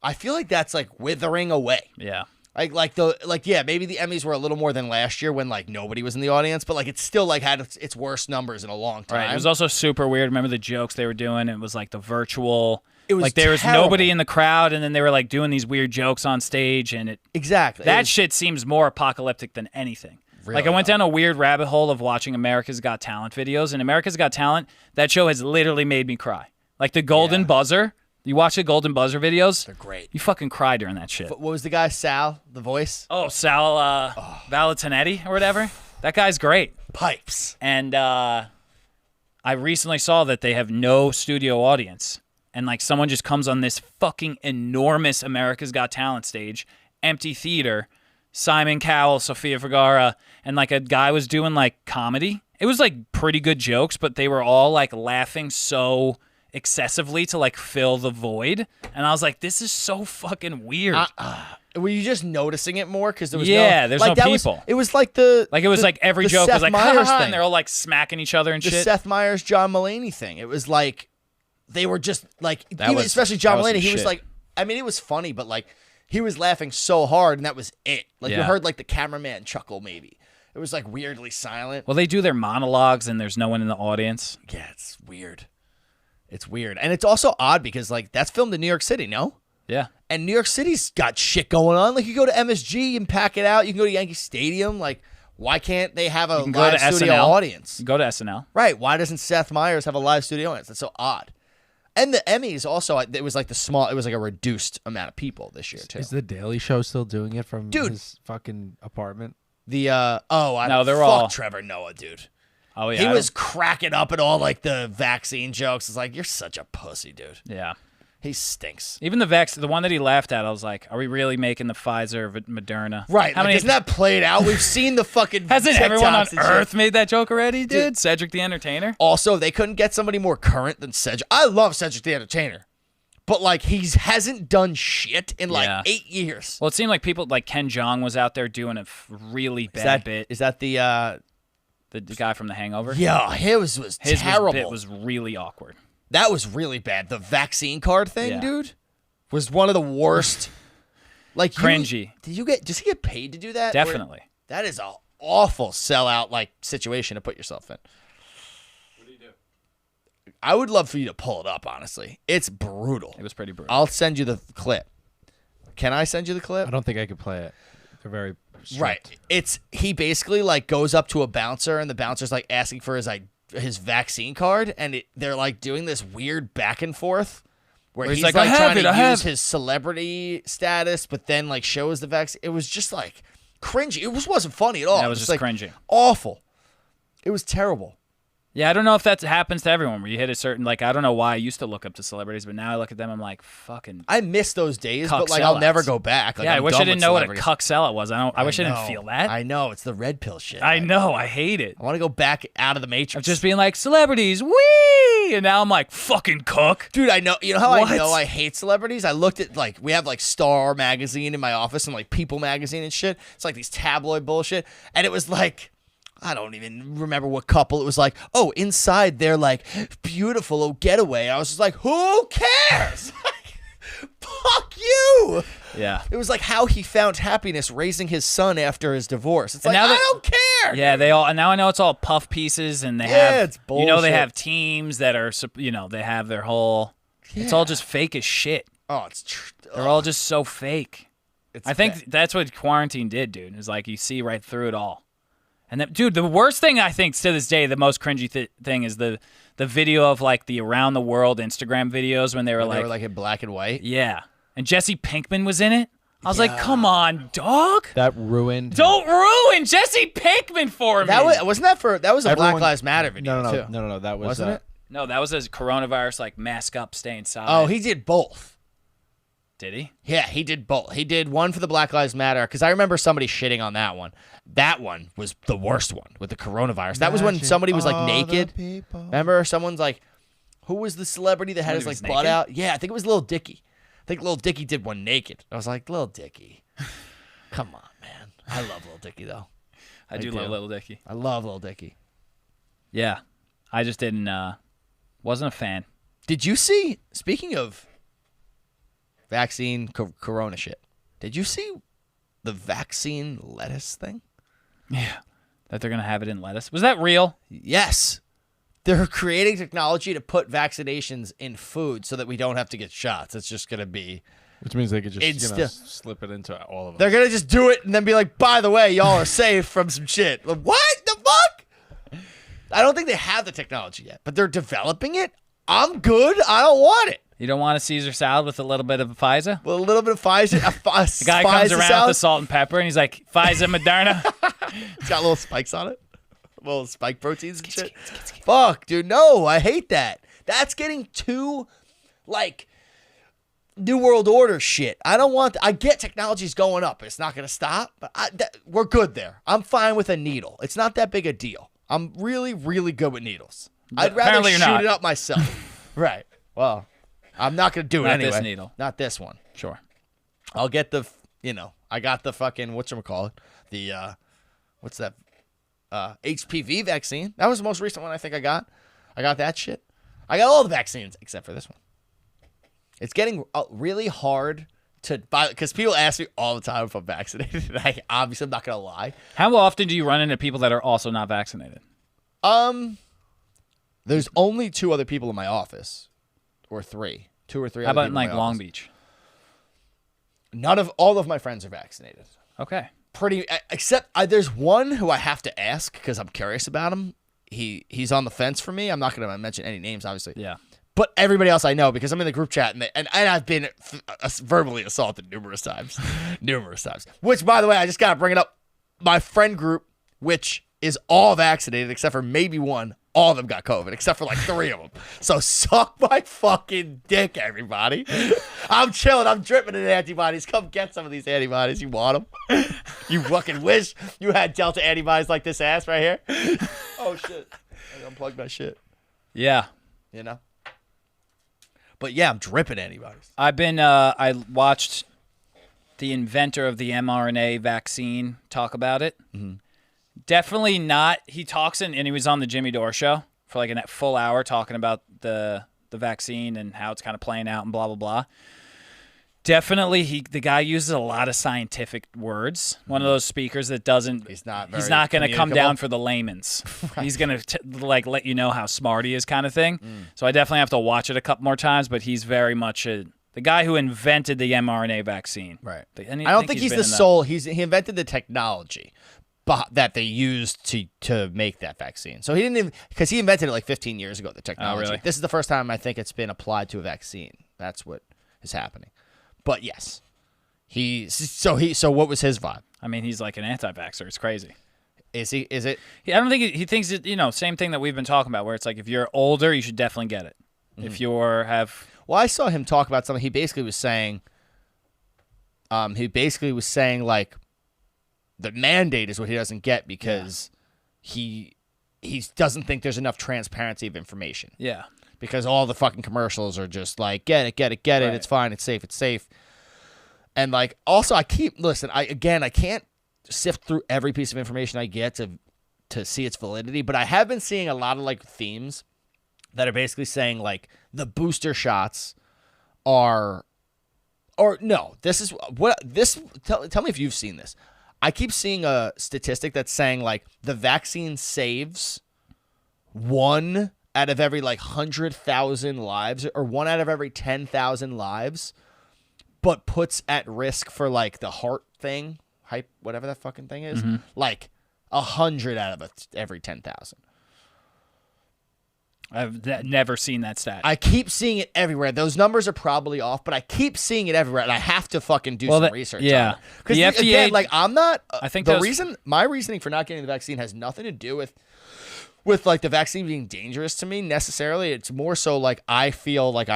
I feel like that's like withering away. Yeah. Yeah, maybe the Emmys were a little more than last year when like nobody was in the audience, but like it still like had its worst numbers in a long time. Right. It was also super weird. Remember the jokes they were doing? It was like the virtual. It was like there was terrible. nobody in the crowd, and then they were like doing these weird jokes on stage, and Exactly. that shit seems more apocalyptic than anything. Like I went down a weird rabbit hole of watching America's Got Talent videos, and America's Got Talent, that show has literally made me cry. Like the Golden Buzzer. You watch the Golden Buzzer videos? They're great. You fucking cry during that shit. What was the guy, Sal, the voice? Oh, Sal Valentinetti or whatever. That guy's great. Pipes. And I recently saw that they have no studio audience. And like someone just comes on this fucking enormous America's Got Talent stage, empty theater, Simon Cowell, Sofia Vergara, and like a guy was doing like comedy. It was like pretty good jokes, but they were all like laughing so excessively to like fill the void. And I was like, this is so fucking weird. Were you just noticing it more because there was there's like, no that people. It was like the Like it was like every the joke Seth was like, Meyers ha ha, thing. and they're all like smacking each other and the shit. Seth Meyers, John Mulaney thing. It was like they were just like, was- especially John that was Mulaney. some He was shit. like, I mean, it was funny, but like he was laughing so hard, and that was it. Like you Yeah. heard like the cameraman chuckle, maybe. It was like weirdly silent. Well, they do their monologues and there's no one in the audience. Yeah, it's weird. It's weird, and it's also odd because like that's filmed in New York City, no? Yeah. And New York City's got shit going on. Like you go to MSG and pack it out. You can go to Yankee Stadium. Like why can't they have a You can go live to studio SNL. audience? Go to SNL. Right. Why doesn't Seth Meyers have a live studio audience? That's so odd. And the Emmys also, it was like it was like a reduced amount of people this year too. Is the Daily Show still doing it from Dude. his fucking apartment? The No, they're fuck all- Trevor Noah, dude. Oh yeah. He I was cracking up at all like the vaccine jokes. It's like you're such a pussy, dude. Yeah. He stinks. Even the one that he laughed at, I was like, are we really making the Pfizer of Moderna? Right. How Like, many isn't that played out? We've seen the fucking Hasn't everyone on TikToks and shit. Earth made that joke already, dude? Dude. Cedric the Entertainer? Also, they couldn't get somebody more current than Cedric. I love Cedric the Entertainer. But like he hasn't done shit in like Yeah. 8 years. Well, it seemed like people like Ken Jeong was out there doing a really bad bit. Is that the The guy from The Hangover. yeah, his His terrible. bit was really awkward. That was really bad. The vaccine card thing, Yeah. dude, was one of the worst. Like Cringy. Does he get paid to do that? Or- Definitely. that is a awful sellout like situation to put yourself in. What do you do? I would love for you to pull it up, honestly. It's brutal. It was pretty brutal. I'll send you the clip. Can I send you the clip? I don't think I could play it. They're very strict. Right. He basically like goes up to a bouncer and the bouncer's like asking for his vaccine card and they're like doing this weird back and forth where Where he's he's like, like, "I have trying it, I to have use it." his celebrity status but then like shows the vaccine. It was just like cringy. It wasn't funny at all. Yeah, it was just like cringy. Awful. It was terrible. Yeah, I don't know if that happens to everyone where you hit a certain, like, I don't know why I used to look up to celebrities, but now I look at them, I'm like, fucking. I miss those days, Cuck but like I'll sellouts. never go back. Like, Yeah, I I'm wish done I didn't with know what a celebrities. cuck sellout was. I wish I didn't know. feel that. I know. It's the red pill shit. I know. I hate it. I want to go back out of the matrix. Of just being like, celebrities, wee! celebrity, and now I'm like, fucking cook. Dude, I know. You know how What? I know I hate celebrities? I looked at, like, we have, like, Star magazine in my office and, like, People magazine and shit. It's like these tabloid bullshit. And it was like, I don't even remember what couple. It was like, oh, inside they're, like, beautiful, getaway. I was just like, who cares? Fuck you. Yeah. It was like how he found happiness raising his son after his divorce. It's And like, now I that- don't care. Yeah, they all, and now I know it's all puff pieces, and they Yeah, have, it's you know, they bullshit. have teams that are, they have their whole, it's all just fake as shit. Oh, it's They're all just so fake. It's I think bad. that's what quarantine did, dude. Is like you see right through it all. And then, dude, the worst thing I think to this day, the most cringy thing is the video of like the around the world Instagram videos when they were When like, they were like in black and white. yeah, and Jesse Pinkman was in it. I was like, come on, dog. That ruined. Don't ruin Jesse Pinkman for me. That was that was a Black Everyone- Lives Matter video No. too. No. That was Wasn't it? No, that was his coronavirus, like mask up, stay inside. Oh, he did both. did he? Yeah, he did both. He did one for the Black Lives Matter because I remember somebody shitting on that one. That one was the worst one with the coronavirus. That was when somebody was like naked. Remember, someone's like, who was the celebrity that had his Somebody like was butt naked? out? Yeah, I think it was Lil Dicky. I think Lil Dicky did one naked. I was like, Lil Dicky, come on, man. I love Lil Dicky though. I do love Little Dicky. I love Lil Dicky. Yeah, I just didn't. Wasn't a fan. Did you see? Speaking of vaccine corona shit, did you see the vaccine lettuce thing? Yeah, that they're gonna have it in lettuce. Was that real? Yes. They're creating technology to put vaccinations in food so that we don't have to get shots. It's just going to be... Which means they could just Insta- slip it into all of them. They're going to just do it and then be like, by the way, y'all are safe from some shit. Like, what the fuck? I don't think they have the technology yet, but they're developing it. I'm good. I don't want it. You don't want a Caesar salad with a little bit of Pfizer? With a little bit of Pfizer. The guy comes around with the salt and pepper, and he's like, Pfizer, Moderna. It's got little spikes on it. Little spike proteins and shit. Fuck, dude. No, I hate that. That's getting too, like, New World Order shit. I don't want... I get technology's going up. It's not going to stop. But we're good there. I'm fine with a needle. It's not that big a deal. I'm really, really good with needles. I'd rather apparently you're shoot not. it up myself. Right. Well, I'm not going to do it Not anyway. this needle. Not this one. Sure. I'll get the... I got the fucking... Whatchamacallit? The... What's that? HPV vaccine. That was the most recent one I think I got. I got that shit. I got all the vaccines except for this one. It's getting really hard to buy because people ask me all the time if I'm vaccinated. Obviously, I'm not gonna lie. How often do you run into people that are also not vaccinated? There's only 2 other people in my office, or 3, 2 or 3. How other about in people like my Long office. Beach? All of my friends are vaccinated. Okay. Except there's one who I have to ask because I'm curious about him. He's on the fence for me. I'm not going to mention any names, obviously. Yeah. But everybody else I know because I'm in the group chat and I've been verbally assaulted numerous times. Which, by the way, I just got to bring it up. My friend group, which is all vaccinated except for maybe one, all of them got COVID except for like 3 of them. So suck my fucking dick, everybody. I'm chilling. I'm dripping in antibodies. Come get some of these antibodies. You want them? You fucking wish you had Delta antibodies like this ass right here. Oh, shit. I unplugged my shit. Yeah. You know? But yeah, I'm dripping antibodies. I've been, I watched the inventor of the mRNA vaccine talk about it. Mm-hmm. Definitely not. He talks and he was on the Jimmy Dore show for like a full hour talking about the vaccine and how it's kind of playing out and blah, blah, blah. Definitely, the guy uses a lot of scientific words. One of those speakers that doesn't. He's not going to come communicable. down for the layman's. He's going to like let you know how smart he is, kind of thing. So I definitely have to watch it a couple more times. But he's very much the guy who invented the mRNA vaccine. Right. And I don't think he's the sole. He invented the technology that they used to make that vaccine. So he didn't even because he invented it like 15 years ago. The technology. really? This is the first time I think it's been applied to a vaccine. That's what is happening. But yes, so what was his vibe? I mean, he's like an anti-vaxxer. It's crazy. Is he? Is it? I don't think he thinks it, same thing that we've been talking about, where it's like if you're older, you should definitely get it. If you're Well, I saw him talk about something. He basically was saying. Like, the mandate is what he doesn't get because he doesn't think there's enough transparency of information. yeah. because all the fucking commercials are just like, get it, Right. it's fine, it's safe. And like, also I can't sift through every piece of information I get to see its validity, but I have been seeing a lot of like themes that are basically saying like the booster shots are, or no, this is what this, tell me if you've seen this. I keep seeing a statistic that's saying like the vaccine saves 1 out of every like 100,000 lives or 1 out of every 10,000 lives, but puts at risk for like the heart thing, whatever that fucking thing is, like 100 out of every 10,000. I've never seen that stat. I keep seeing it everywhere. Those numbers are probably off, but I keep seeing it everywhere, and I have to fucking do some research. yeah. on it. Because The FDA again, like I'm not. I think the those- reason my reasoning for not getting the vaccine has nothing to do with like the vaccine being dangerous to me necessarily. It's more so like I feel like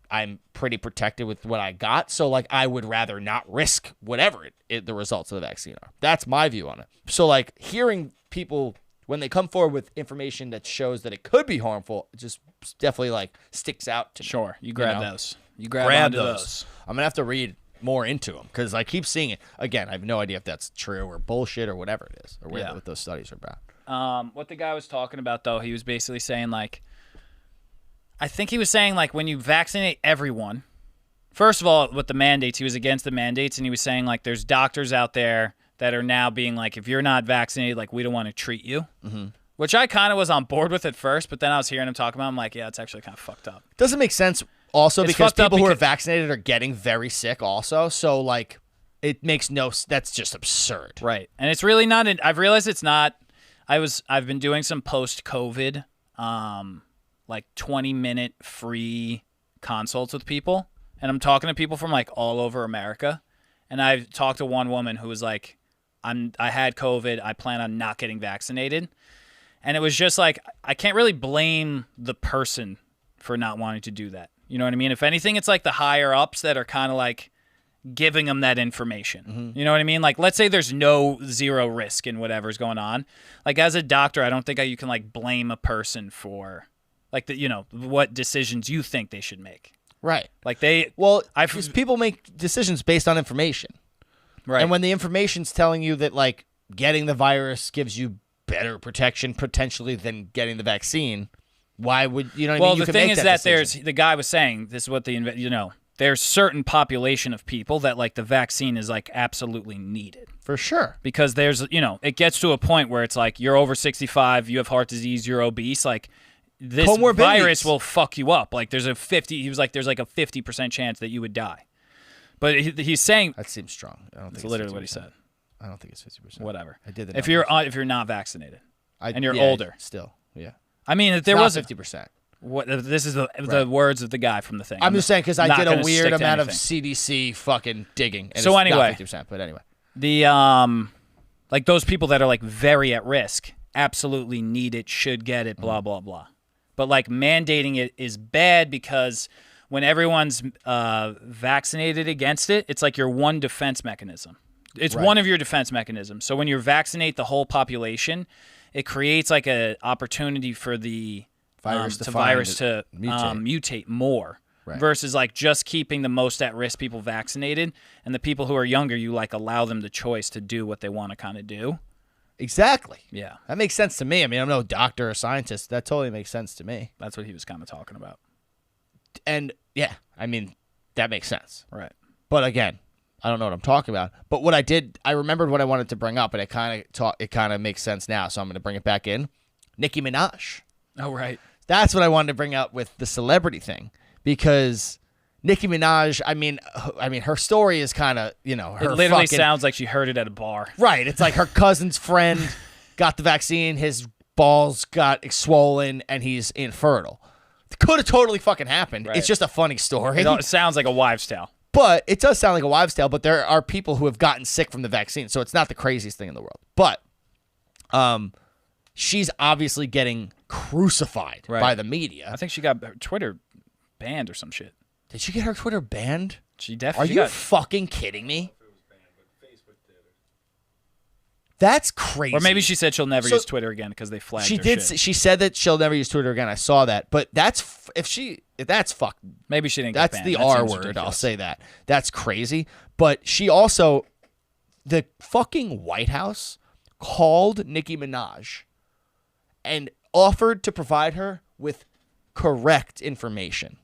I'm pretty protected with what I got, so like I would rather not risk whatever the results of the vaccine are. That's my view on it. So like hearing people when they come forward with information that shows that it could be harmful, it just definitely like sticks out to me. Sure, you grab know? those. You grab onto those. I'm gonna have to read more into them because I keep seeing it again. I have no idea if that's true or bullshit or whatever it is or Yeah. what those studies are about. What the guy was talking about, though, he was basically saying, like, I think he was saying, like, when you vaccinate everyone, first of all, with the mandates, he was against the mandates, and he was saying, like, there's doctors out there that are now being like, if you're not vaccinated, like, we don't want to treat you, which I kind of was on board with at first, but then I was hearing him talk about it, I'm like, yeah, it's actually kind of fucked up. Doesn't make sense also It's because fucked up people who are because- vaccinated are getting very sick also. So like it makes that's just absurd. Right. And it's really not, I've realized it's not, I've been doing some post-COVID, like 20-minute free consults with people. And I'm talking to people from like all over America. And I've talked to one woman who was like, I had COVID. I plan on not getting vaccinated. And it was just like, I can't really blame the person for not wanting to do that. You know what I mean? If anything, it's like the higher ups that are kind of like giving them that information. You know what I mean? Like, let's say there's zero risk in whatever's going on. Like, as a doctor, I don't think you can like blame a person for like what decisions you think they should make. Right. Like because people make decisions based on information. right. And when the information's telling you that like getting the virus gives you better protection potentially than getting the vaccine, why would you know what I mean? Well, You the can thing make is that decision. the guy was saying, this is what there's certain population of people that like the vaccine is like absolutely needed. for sure. Because there's, it gets to a point where it's like you're over 65, you have heart disease, you're obese, like this Comorbidities. virus will fuck you up. Like there's like a 50% chance that you would die. But he's saying That seems strong. I don't think that's it's literally 50%. what he said. I don't think it's 50%. Whatever. I did the if you're not vaccinated. And you're yeah, older. Still, yeah. I mean, if there Not was 50%. this is the words of the guy from the thing. I'm just saying because I not did a gonna weird stick to amount of anything. CDC fucking digging. And So it's anyway. not 50%, but anyway. The like those people that are like very at risk absolutely need it, should get it, blah blah blah. But like mandating it is bad because when everyone's vaccinated against it, it's like your one defense mechanism. It's one of your defense mechanisms. So when you vaccinate the whole population, it creates like a opportunity for the Virus to mutate more. Right. Versus like just keeping the most at risk people vaccinated, and the people who are younger, you like allow them the choice to do what they want to kind of do. Exactly. Yeah, That makes sense to me. I mean, I'm no doctor or scientist. That totally makes sense to me. that's what he was kind of talking about. And yeah, I mean, that makes sense. Right. But again, I don't know what I'm talking about. But what I remembered what I wanted to bring up, and it kind of makes sense now. So I'm going to bring it back in. Nicki Minaj. Oh, right. That's what I wanted to bring up with the celebrity thing, because Nicki Minaj, I mean, her story is kind of, her It literally fucking, sounds like she heard it at a bar. right. It's like her cousin's friend got the vaccine, his balls got swollen, and he's infertile. Could have totally fucking happened. Right. It's just a funny story. It sounds like a wives' tale. But it does sound like a wives' tale, but there are people who have gotten sick from the vaccine, so it's not the craziest thing in the world. But she's obviously getting crucified Right. by the media. I think she got her Twitter banned or some shit. Did she get her Twitter banned? She Are definitely you got. fucking kidding me? That's crazy. Or maybe she said she'll never So- use Twitter again because they flagged she her did. shit. She said that she'll never use Twitter again. I saw that, but if that's fucked. Maybe she didn't get That's banned. the That R seems word. I'll ridiculous. say that. That's crazy. But she also, the fucking White House called Nicki Minaj and offered to provide her with correct information.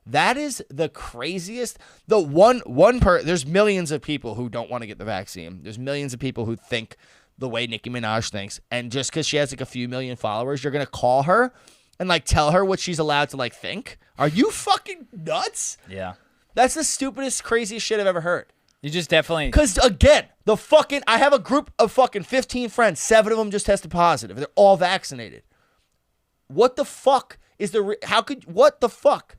That is the craziest. There's millions of people who don't want to get the vaccine. There's millions of people who think the way Nicki Minaj thinks. And just because she has like a few million followers, you're going to call her and like tell her what she's allowed to like think? Are you fucking nuts? Yeah. That's the stupidest, craziest shit I've ever heard. You just definitely. Because again, I have a group of fucking 15 friends. 7 of them just tested positive. They're all vaccinated. What the fuck is what the fuck?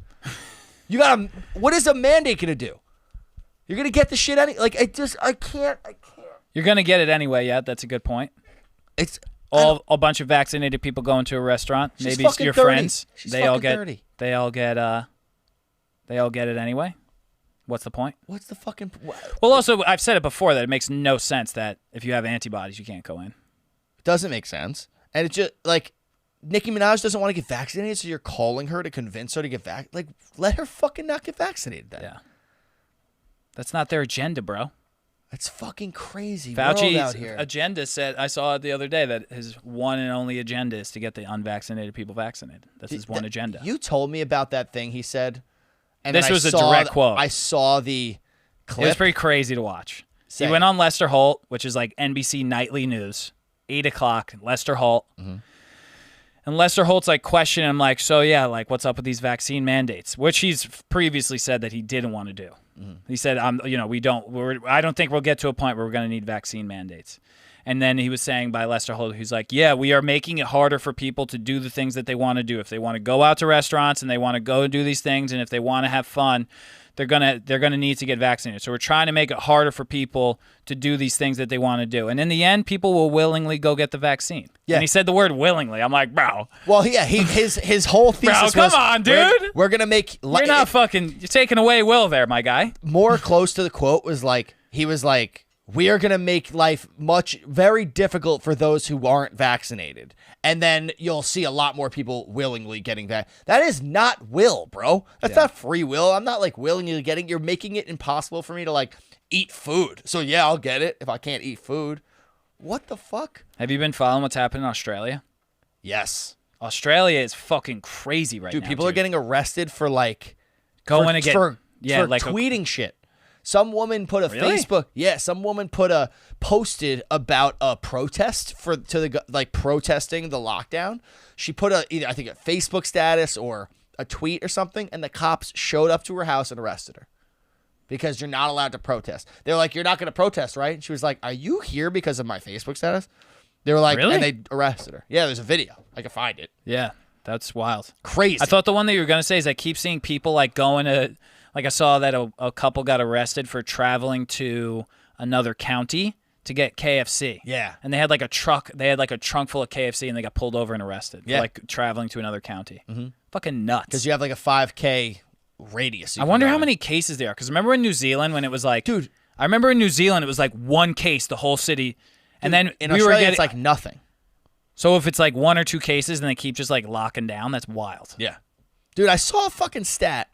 What is a mandate gonna do? You're gonna get the shit I can't. You're going to get it anyway, yeah. That's a good point. It's A bunch of vaccinated people go into a restaurant. She's Maybe fucking your 30. friends. She's They all fucking get 30. they all get it anyway. What's the point? what's the fucking Well, also I've said it before that it makes no sense that if you have antibodies you can't go in. It doesn't make sense. And it's just like Nicki Minaj doesn't want to get vaccinated, so you're calling her to convince her to get Like, let her fucking not get vaccinated then. Yeah. That's not their agenda, bro. That's fucking crazy world out Fauci's here. agenda said, I saw it the other day, that his one and only agenda is to get the unvaccinated people vaccinated. That's his one agenda. You told me about that thing he said. And This then I was a saw direct quote. I saw the It clip. was pretty crazy to watch. Say He it. went on Lester Holt, which is like NBC nightly news, 8 o'clock, Lester Holt. Mm-hmm. And Lester Holt's like questioning him, like, so yeah, like what's up with these vaccine mandates, which he's previously said that he didn't want to do. Mm-hmm. He said, I don't think we'll get to a point where we're going to need vaccine mandates. And then he was saying by Lester Holt, he's like, yeah, we are making it harder for people to do the things that they want to do. If they want to go out to restaurants and they want to go do these things, and if they want to have fun, they're gonna need to get vaccinated. So we're trying to make it harder for people to do these things that they want to do. And in the end, people will willingly go get the vaccine. Yeah. And he said the word willingly. I'm like, bro, Well, yeah, his whole thesis come was, on, we're- dude. We're gonna make you're not fucking. You're taking away will there, my guy. more close to the quote was like he was like, we are gonna make life very difficult for those who aren't vaccinated, and then you'll see a lot more people willingly getting that. That is not will, bro. That's not free will. I'm not like willingly getting. You're making it impossible for me to like eat food. So yeah, I'll get it if I can't eat food. What the fuck? Have you been following what's happening in Australia? Yes. Australia is fucking crazy right Dude, now. people are getting arrested for like going to get for like tweeting shit. Some woman put a Really? Facebook. Yeah, some woman posted about a protest protesting the lockdown. She put either I think a Facebook status or a tweet or something, and the cops showed up to her house and arrested her because you're not allowed to protest. They're like, you're not going to protest, right? And she was like, are you here because of my Facebook status? They were like, Really? and they arrested her. Yeah, there's a video. I can find it. Yeah, that's wild. Crazy. I thought the one that you were gonna say is I keep seeing people like going to, like I saw that a couple got arrested for traveling to another county to get KFC. Yeah. And they had like a truck. They had like a trunk full of KFC, and they got pulled over and arrested. Yeah. For, like traveling to another county. Mm-hmm. Fucking nuts. because you have like a 5K radius. you I can wonder go how in. many cases there are. Because remember in New Zealand when it was like, Dude. I remember in New Zealand it was like one case the whole city, and then In we Australia, were getting it's like nothing. so if it's like 1 or 2 cases and they keep just like locking down, that's wild. Yeah. Dude, I saw a fucking stat,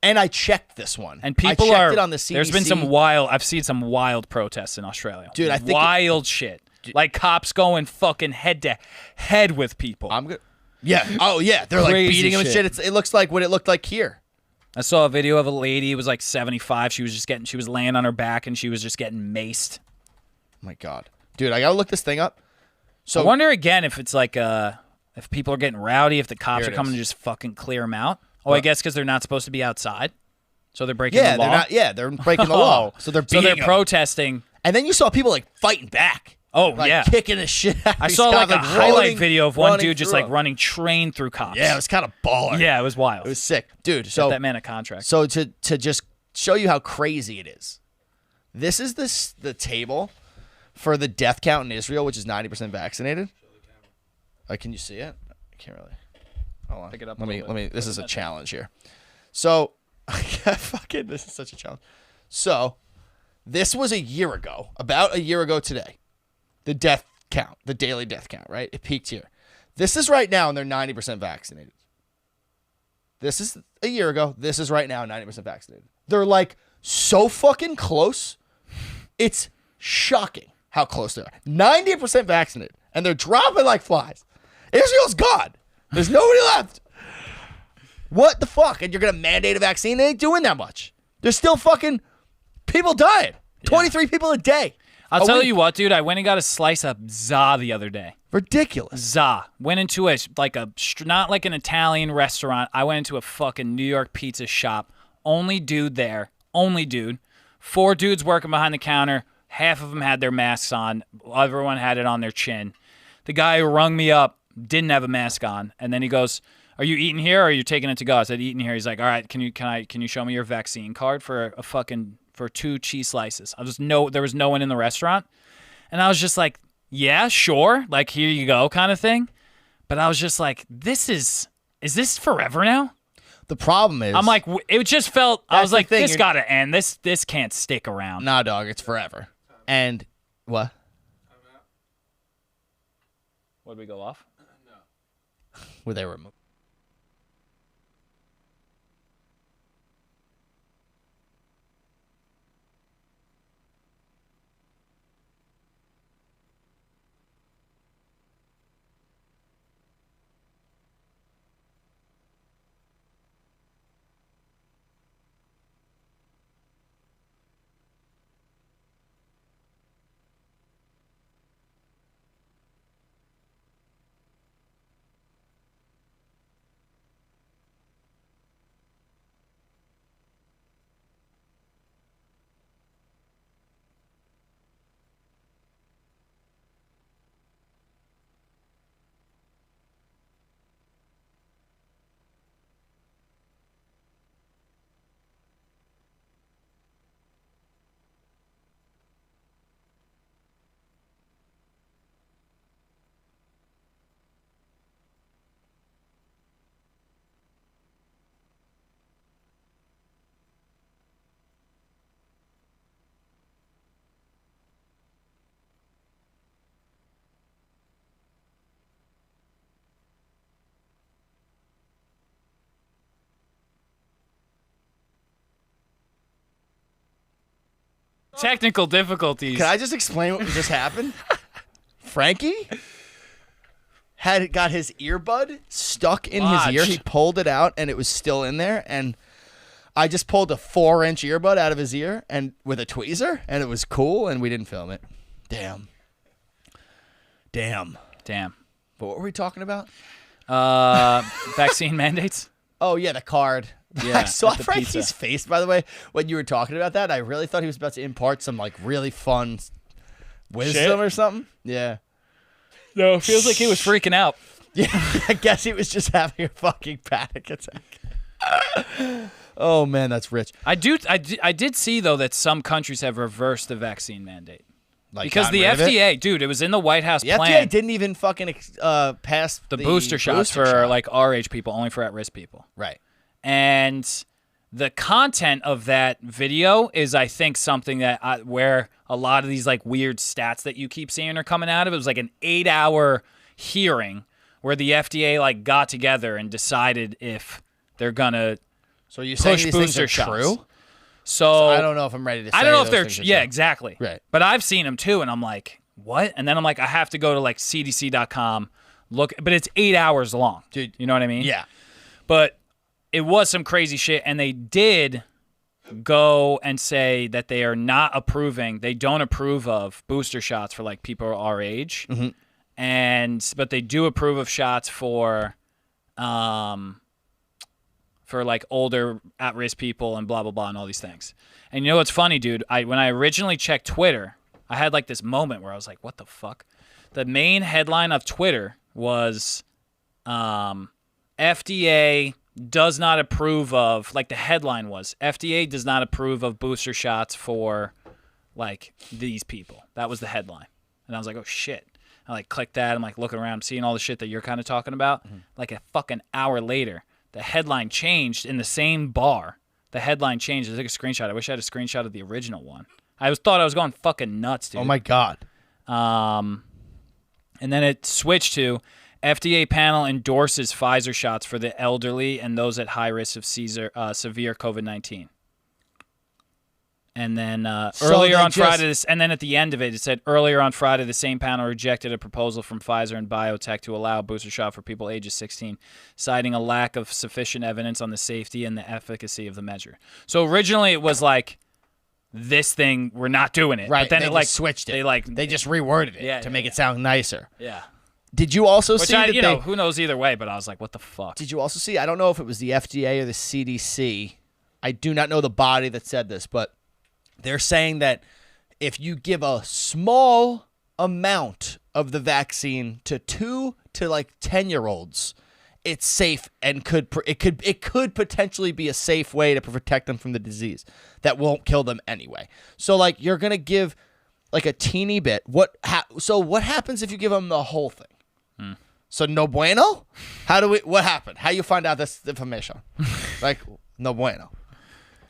and I checked this one. And people I checked are. it on the CDC. There's been some wild. I've seen some wild protests in Australia. Dude, I think wild shit. Like cops going fucking head to head with people. I'm good. Yeah. Oh, yeah. They're like Crazy beating him and shit. shit. It looks like what it looked like here. I saw a video of a lady who was like 75. She was laying on her back and she was just getting maced. Oh, my God. Dude, I got to look this thing up. So, I wonder again if it's like if people are getting rowdy, if the cops Here are it coming is. to just fucking clear them out. Oh, I guess because they're not supposed to be outside, so they're breaking yeah, the law. they're not. Yeah, they're breaking the law. Oh. So they're beating him. protesting. And then you saw people like fighting back. Oh, like, yeah. kicking the shit out of I these saw cops, like a highlight running- video of one running dude just through like them. running train through cops. Yeah, it was kind of baller. Yeah, it was wild. It was sick. Dude, Get so that man a contract. So to just show you how crazy it is, this is the table for the death count in Israel, which is 90% vaccinated. Can you see it? I can't really. Hold on. Pick it up a Let me. little bit. This is a challenge here. So, fucking, this is such a challenge. So, this was a year ago, about a year ago today. the death count, the daily death count, right? It peaked here. This is right now, and they're 90% vaccinated. This is a year ago. This is right now, 90% vaccinated. They're like so fucking close. It's shocking how close they are. 90% vaccinated, and they're dropping like flies. Israel's gone. There's nobody left. What the fuck? And you're going to mandate a vaccine? They ain't doing that much. There's still fucking people dying. 23 people a day. I'll tell you what, dude. I went and got a slice of za the other day. Ridiculous. Za. Went into not like an Italian restaurant. I went into a fucking New York pizza shop. Only dude there. Only dude. 4 dudes working behind the counter. Half of them had their masks on. Everyone had it on their chin. The guy who rung me up didn't have a mask on. And then he goes, "Are you eating here or are you taking it to go?" I said, "Eating here." He's like, "All right, can you show me your vaccine card for 2 cheese slices?" There was no one in the restaurant. And I was just like, "Yeah, sure. Like, here you go," kind of thing. But I was just like, is this forever now? The problem is, I'm like, it just felt, I was like, thing, this got to end. This can't stick around. nah, dog, it's forever. And what? What did we go off? Where they were moved. Technical difficulties. Can I just explain what just happened? Frankie got his earbud stuck in his ear. Watch. He pulled it out, and it was still in there. And I just pulled a 4-inch earbud out of his ear and with a tweezer, and it was cool, and we didn't film it. Damn. But what were we talking about? Vaccine mandates? Oh, yeah, the card. Yeah, I saw at the Frankie's pizza. face, by the way, when you were talking about that. I really thought he was about to impart some, like, really fun wisdom Shit. or something. Yeah. No, it feels like he was freaking out. Yeah, I guess he was just having a fucking panic attack. Oh, man, that's rich. I did see, though, that some countries have reversed the vaccine mandate. Like, Because gotten the rid of it? FDA, dude, it was in the White House The plan. FDA didn't even fucking pass the booster shots for, shot. like, our age people, only for at-risk people. Right. And the content of that video is, I think, something that where a lot of these like weird stats that you keep seeing are coming out of. It was like an 8-hour hearing where the FDA like got together and decided if they're gonna So you're saying push these things booster are shots. true? So I don't know if I'm ready to say I don't know if those they're things are yeah, true. exactly. Right. But I've seen them too, and I'm like, what? And then I'm like, I have to go to like CDC.com, look, but it's 8 hours long, Dude. You know what I mean? Yeah. But it was some crazy shit, and they did go and say that they are not approving. They don't approve of booster shots for like people our age, but they do approve of shots for like older at-risk people and blah blah blah and all these things. And you know what's funny, dude? When I originally checked Twitter, I had like this moment where I was like, "What the fuck?" The main headline of Twitter was FDA does not approve of, like the headline was, FDA does not approve of booster shots for like these people. That was the headline. And I was like, oh shit. I like clicked that. I'm like looking around, seeing all the shit that you're kind of talking about. Like a fucking hour later, the headline changed in the same bar. The headline changed. I took a screenshot. I wish I had a screenshot of the original one. Thought I was going fucking nuts, dude. Oh my God. And then it switched to FDA panel endorses Pfizer shots for the elderly and those at high risk of severe COVID-19. And then earlier on Friday, and then at the end of it, it said earlier on Friday, the same panel rejected a proposal from Pfizer and BioNTech to allow a booster shot for people ages 16, citing a lack of sufficient evidence on the safety and the efficacy of the measure. So originally it was like, this thing, we're not doing it. Right. But then they it just switched it. They just reworded it to make it sound nicer. Yeah. Did you also Which see that who knows either way, but I was like, what the fuck? Did you also see, I don't know if it was the FDA or the CDC. I do not know the body that said this, but they're saying that if you give a small amount of the vaccine to 2 to like 10-year-olds, it's safe and it could potentially be a safe way to protect them from the disease that won't kill them anyway. So like you're gonna give like a teeny bit. What happens if you give them the whole thing? So no bueno? What happened? How you find out this information? Like no bueno.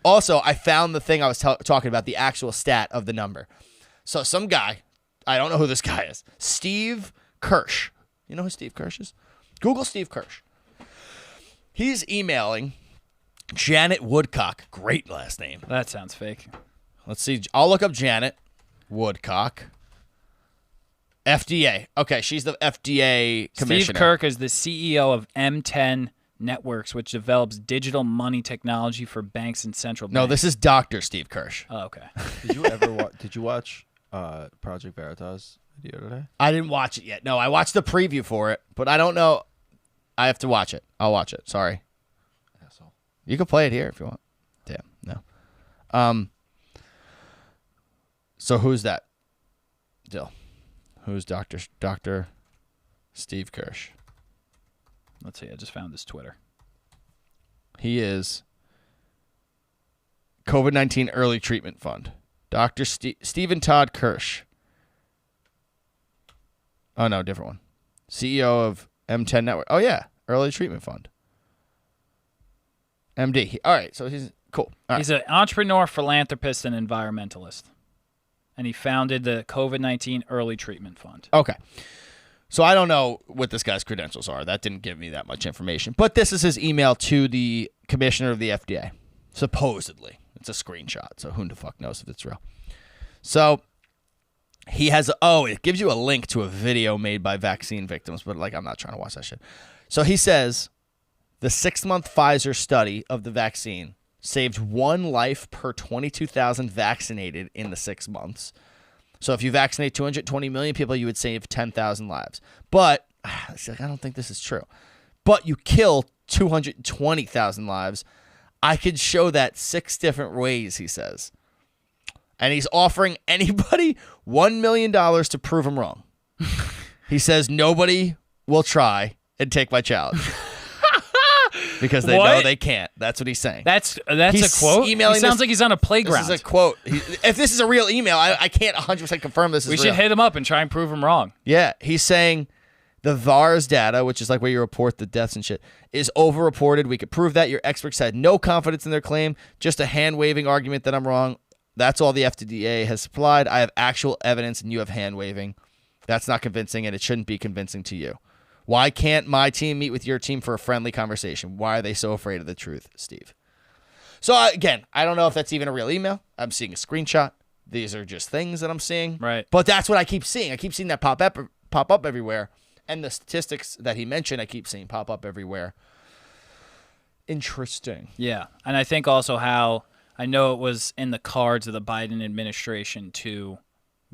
Also, I found the thing I was talking about, the actual stat of the number. So some guy, I don't know who this guy is, Steve Kirsch. You know who Steve Kirsch is? Google Steve Kirsch. He's emailing Janet Woodcock. Great last name. That sounds fake. Let's see. I'll look up Janet Woodcock. FDA. Okay, she's the FDA commissioner. Steve Kirk is the CEO of M10 Networks, which develops digital money technology for banks and central banks. No, this is Dr. Steve Kirsch. Oh, okay. Did you watch Project Veritas video today? I didn't watch it yet. No, I watched the preview for it, but I don't know. I have to watch it. I'll watch it. Sorry. Asshole. You can play it here if you want. Damn, no. So who's that? Dill. Who's Dr. Steve Kirsch? Let's see. I just found his Twitter. He is COVID-19 Early Treatment Fund. Dr. Stephen Todd Kirsch. Oh, no, different one. CEO of M10 Network. Oh, yeah. Early Treatment Fund. MD. All right. So he's cool. All He's an entrepreneur, philanthropist, and environmentalist. And he founded the COVID-19 Early Treatment Fund. Okay. So I don't know what this guy's credentials are. That didn't give me that much information. But this is his email to the commissioner of the FDA. Supposedly. It's a screenshot. So who the fuck knows if it's real. So he has, it gives you a link to a video made by vaccine victims. But like, I'm not trying to watch that shit. So he says the 6-month Pfizer study of the vaccine saved 1 life per 22,000 vaccinated in the 6 months. So if you vaccinate 220 million people, you would save 10,000 lives. But I don't think this is true. But you kill 220,000 lives. I could show that 6 different ways, he says. And he's offering anybody $1 million to prove him wrong. He says nobody will try and take my challenge. Because they know they can't. That's what he's saying. That's a quote? He sounds like he's on a playground. This is a quote. If this is a real email, I can't 100% confirm this is real. We should hit him up and try and prove him wrong. Yeah. He's saying the VAERS data, which is like where you report the deaths and shit, is overreported. We could prove that. Your experts had no confidence in their claim. Just a hand-waving argument that I'm wrong. That's all the FDA has supplied. I have actual evidence and you have hand-waving. That's not convincing and it shouldn't be convincing to you. Why can't my team meet with your team for a friendly conversation? Why are they so afraid of the truth, Steve? So, again, I don't know if that's even a real email. I'm seeing a screenshot. These are just things that I'm seeing. Right. But that's what I keep seeing. I keep seeing that pop up everywhere. And the statistics that he mentioned, I keep seeing pop up everywhere. Interesting. Yeah. And I think also how I know it was in the cards of the Biden administration to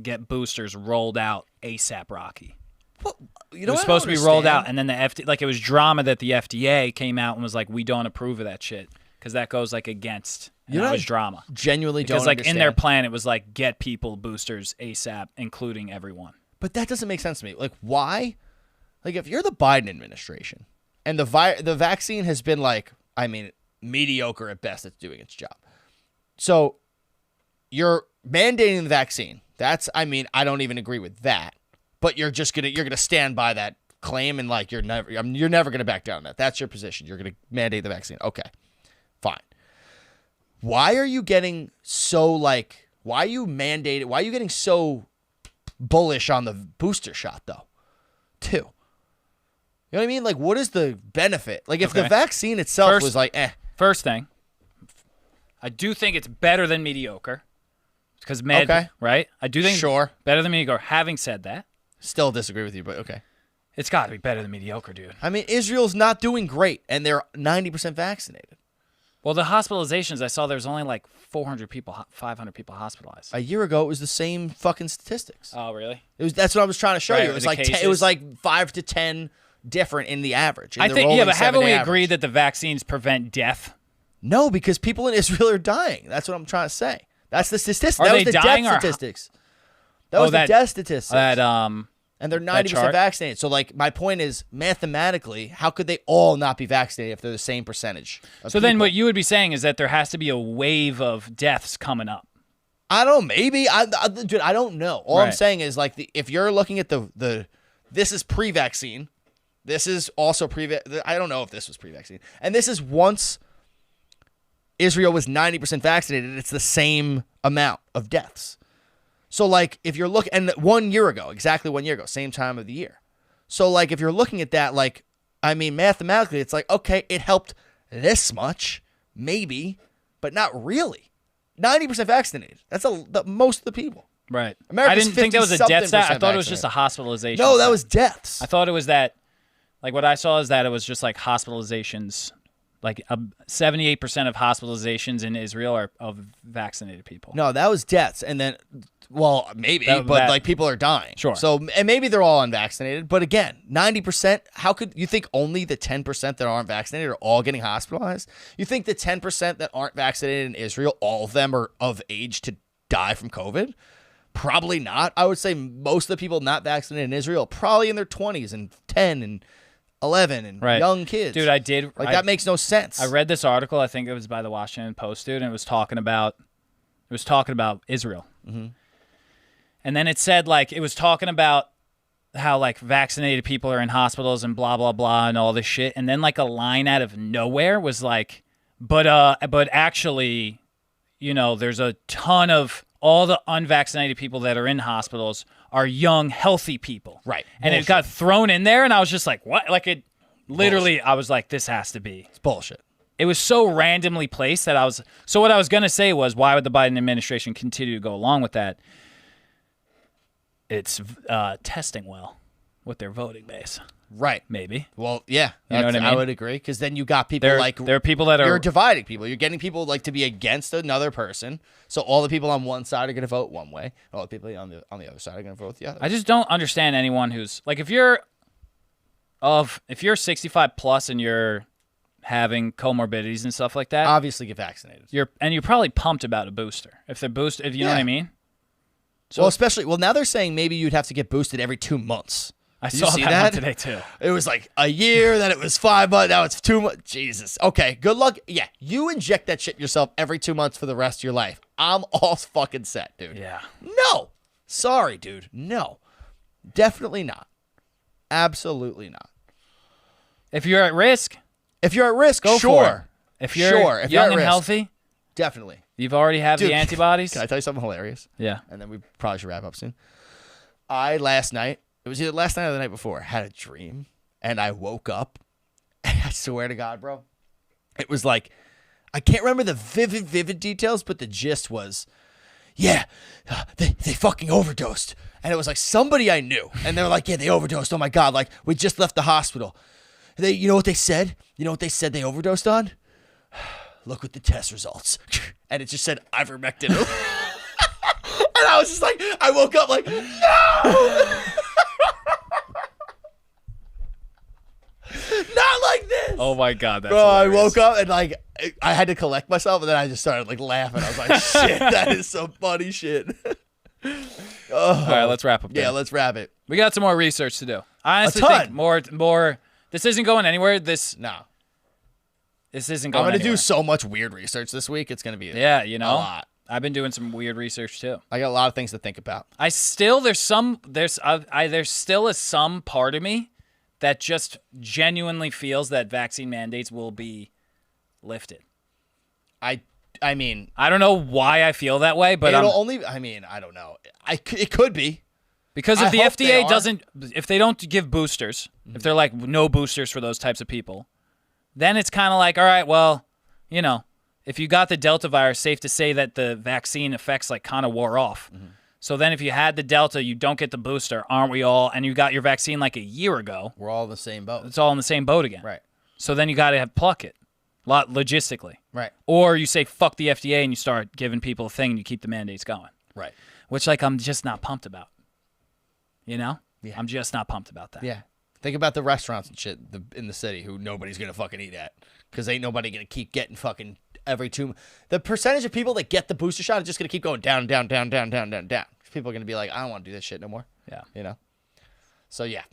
get boosters rolled out ASAP, Rocky. Well, you know, it was supposed to be rolled out, and then the FDA, like it was drama that the FDA came out and was like, we don't approve of that shit because that goes like against. And that was drama. Genuinely don't because like understand. in their plan, it was like get people boosters ASAP, including everyone. But that doesn't make sense to me. Like why? Like if you're the Biden administration and the vaccine has been like, I mean, mediocre at best at doing its job. So you're mandating the vaccine. That's, I mean, I don't even agree with that. But you're gonna stand by that claim and like you're never gonna back down on that. That's your position. You're gonna mandate the vaccine. Okay, fine. Why are you getting so like? Why are you mandated? Why are you getting so bullish on the booster shot, though, too. You know what I mean? Like, what is the benefit? Like, if the Okay. vaccine itself was like, First thing, I do think it's better than mediocre. Because Okay. right? I do think Sure. it's better than mediocre. Having said that, still disagree with you, but okay. it's got to be better than mediocre, dude. I mean, Israel's not doing great, and they're 90% vaccinated. Well, the hospitalizations, I saw there was only like 400 people, 500 people hospitalized. A year ago, it was the same fucking statistics. Oh, really? That's what I was trying to show Right, you. It with was the like it cases. was like 5 to 10 different in the average. in I the think, rolling but haven't we 7-day agreed average. that the vaccines prevent death? No, because people in Israel are dying. That's what I'm trying to say. That's the statistics. Are That they was the dying death or- statistics. That was the death statistics. And they're 90% chart? vaccinated. So, like, my point is, mathematically, how could they all not be vaccinated if they're the same percentage? Of So then people? what you would be saying is that there has to be a wave of deaths coming up. I don't know. Maybe. Dude, I don't know. All I'm Right. saying is, like, if you're looking at the this is pre-vaccine. This is also I don't know if this was pre-vaccine. And this is once Israel was 90% vaccinated, it's the same amount of deaths. So, like, if you're looking, and 1 year ago, exactly 1 year ago, same time of the year. So, like, if you're looking at that, like, I mean, mathematically, it's like, okay, it helped this much, maybe, but not really. 90% vaccinated. That's most of the people. Right. America's I didn't think that was a death 50-something stat. I percent thought it was just a vaccinated. hospitalization. No, that stat. was deaths. I thought it was that, like what I saw is that it was just like hospitalizations. Like 78% of hospitalizations in Israel are of vaccinated people. No, that was deaths. And then, well, maybe, That- but that- like people are dying. Sure. So, and maybe they're all unvaccinated. But again, 90%, how could you think only the 10% that aren't vaccinated are all getting hospitalized? You think the 10% that aren't vaccinated in Israel, all of them are of age to die from COVID? Probably not. I would say most of the people not vaccinated in Israel, probably in their 20s and 10 and 11 and Right. young kids. Dude, that makes no sense. I read this article. I think it was by the Washington Post, dude, and it was talking about Israel. Mm-hmm. And then it said like it was talking about how like vaccinated people are in hospitals and blah blah blah and all this shit. And then like a line out of nowhere was like, but actually, you know, there's a ton of all the unvaccinated people that are in hospitals are young, healthy people. Right. And Bullshit. it got thrown in there, and I was just like, what? Like it literally, I was like, this has to be. It's bullshit. It was so randomly placed that I was. So what I was going to say was, why would the Biden administration continue to go along with that? It's testing well with their voting base. Right. Maybe. Well, yeah, You know what I mean? I would agree because then you got people There are people that you're are. dividing people. You're getting people like to be against another person. So all the people on one side are going to vote one way. All the people on the other side are going to vote the other. I just don't understand anyone who's like, if you're 65 plus and you're having comorbidities and stuff like that, Obviously, get vaccinated. you're probably pumped about a booster. If they're if you know what I Yeah. mean. Well, now they're saying maybe you'd have to get boosted every 2 months. I Did you saw see that, that? one today too. It was like a year, then it was 5 months, now it's 2 months. Jesus. Okay, good luck. Yeah, you inject that shit yourself every 2 months for the rest of your life. I'm all fucking set, dude. Yeah. No. Sorry, dude. No. Definitely not. Absolutely not. If you're at risk, If you're at risk, go sure. for it. If you're Sure, if you're young at and risk. healthy, Definitely. you've already have Dude, the antibodies. Can I tell you something hilarious? Yeah. And then we probably should wrap up soon. Last night, it was either last night or the night before, had a dream. And I woke up. And I swear to God, bro. It was like, I can't remember the vivid details, but the gist was, yeah, they fucking overdosed. And it was like somebody I knew. And they were like, yeah, they overdosed. Oh my God. Like, we just left the hospital. You know what they said? You know what they said they overdosed on? Look at the test results. And it just said ivermectin. And I was just like, I woke up like, no! Not like this! Oh my God, that's Bro, I hilarious. woke up and like, I had to collect myself and then I just started like laughing. I was like, shit, that is some funny shit. All right, let's wrap up. Yeah, then. let's wrap it. We got some more research to do. I honestly ton. think more. This isn't going anywhere. This No. isn't I'm going going to anywhere. do so much weird research this week. It's going to be Yeah, you know, a lot. I've been doing some weird research too. I got a lot of things to think about. There's still is some part of me that just genuinely feels that vaccine mandates will be lifted. I mean, I don't know why I feel that way, but it'll only, I mean, I don't know. It could be. Because if I the hope they FDA are. doesn't, if they don't give boosters, if they're like no boosters for those types of people, then it's kind of like, all right, well, you know, if you got the Delta virus, safe to say that the vaccine effects like kind of wore off. So then if you had the Delta, you don't get the booster, aren't we all? And you got your vaccine like a year ago. We're all in the same boat. It's all in the same boat again. Right. So then you got to have pluck it, logistically. Right. Or you say fuck the FDA and you start giving people a thing and you keep the mandates going. Right. Which like I'm just not pumped about. You know? Yeah. I'm just not pumped about that. Yeah. Think about the restaurants and shit in the city who nobody's going to fucking eat at. Because ain't nobody going to keep getting fucking every 2... The percentage of people that get the booster shot is just going to keep going down, down, down, down, down, down, down. People are going to be like, I don't want to do this shit no more. Yeah. You know? So, yeah.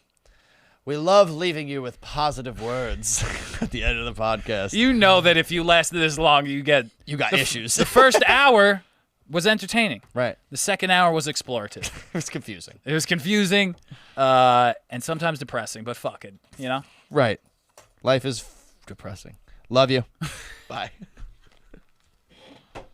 We love leaving you with positive words at the end of the podcast. You know that if you lasted this long, you got issues. The first hour was entertaining. Right. The second hour was explorative. It was confusing. It was confusing and sometimes depressing, but fuck it, you know? Right. Life is depressing. Love you. Bye.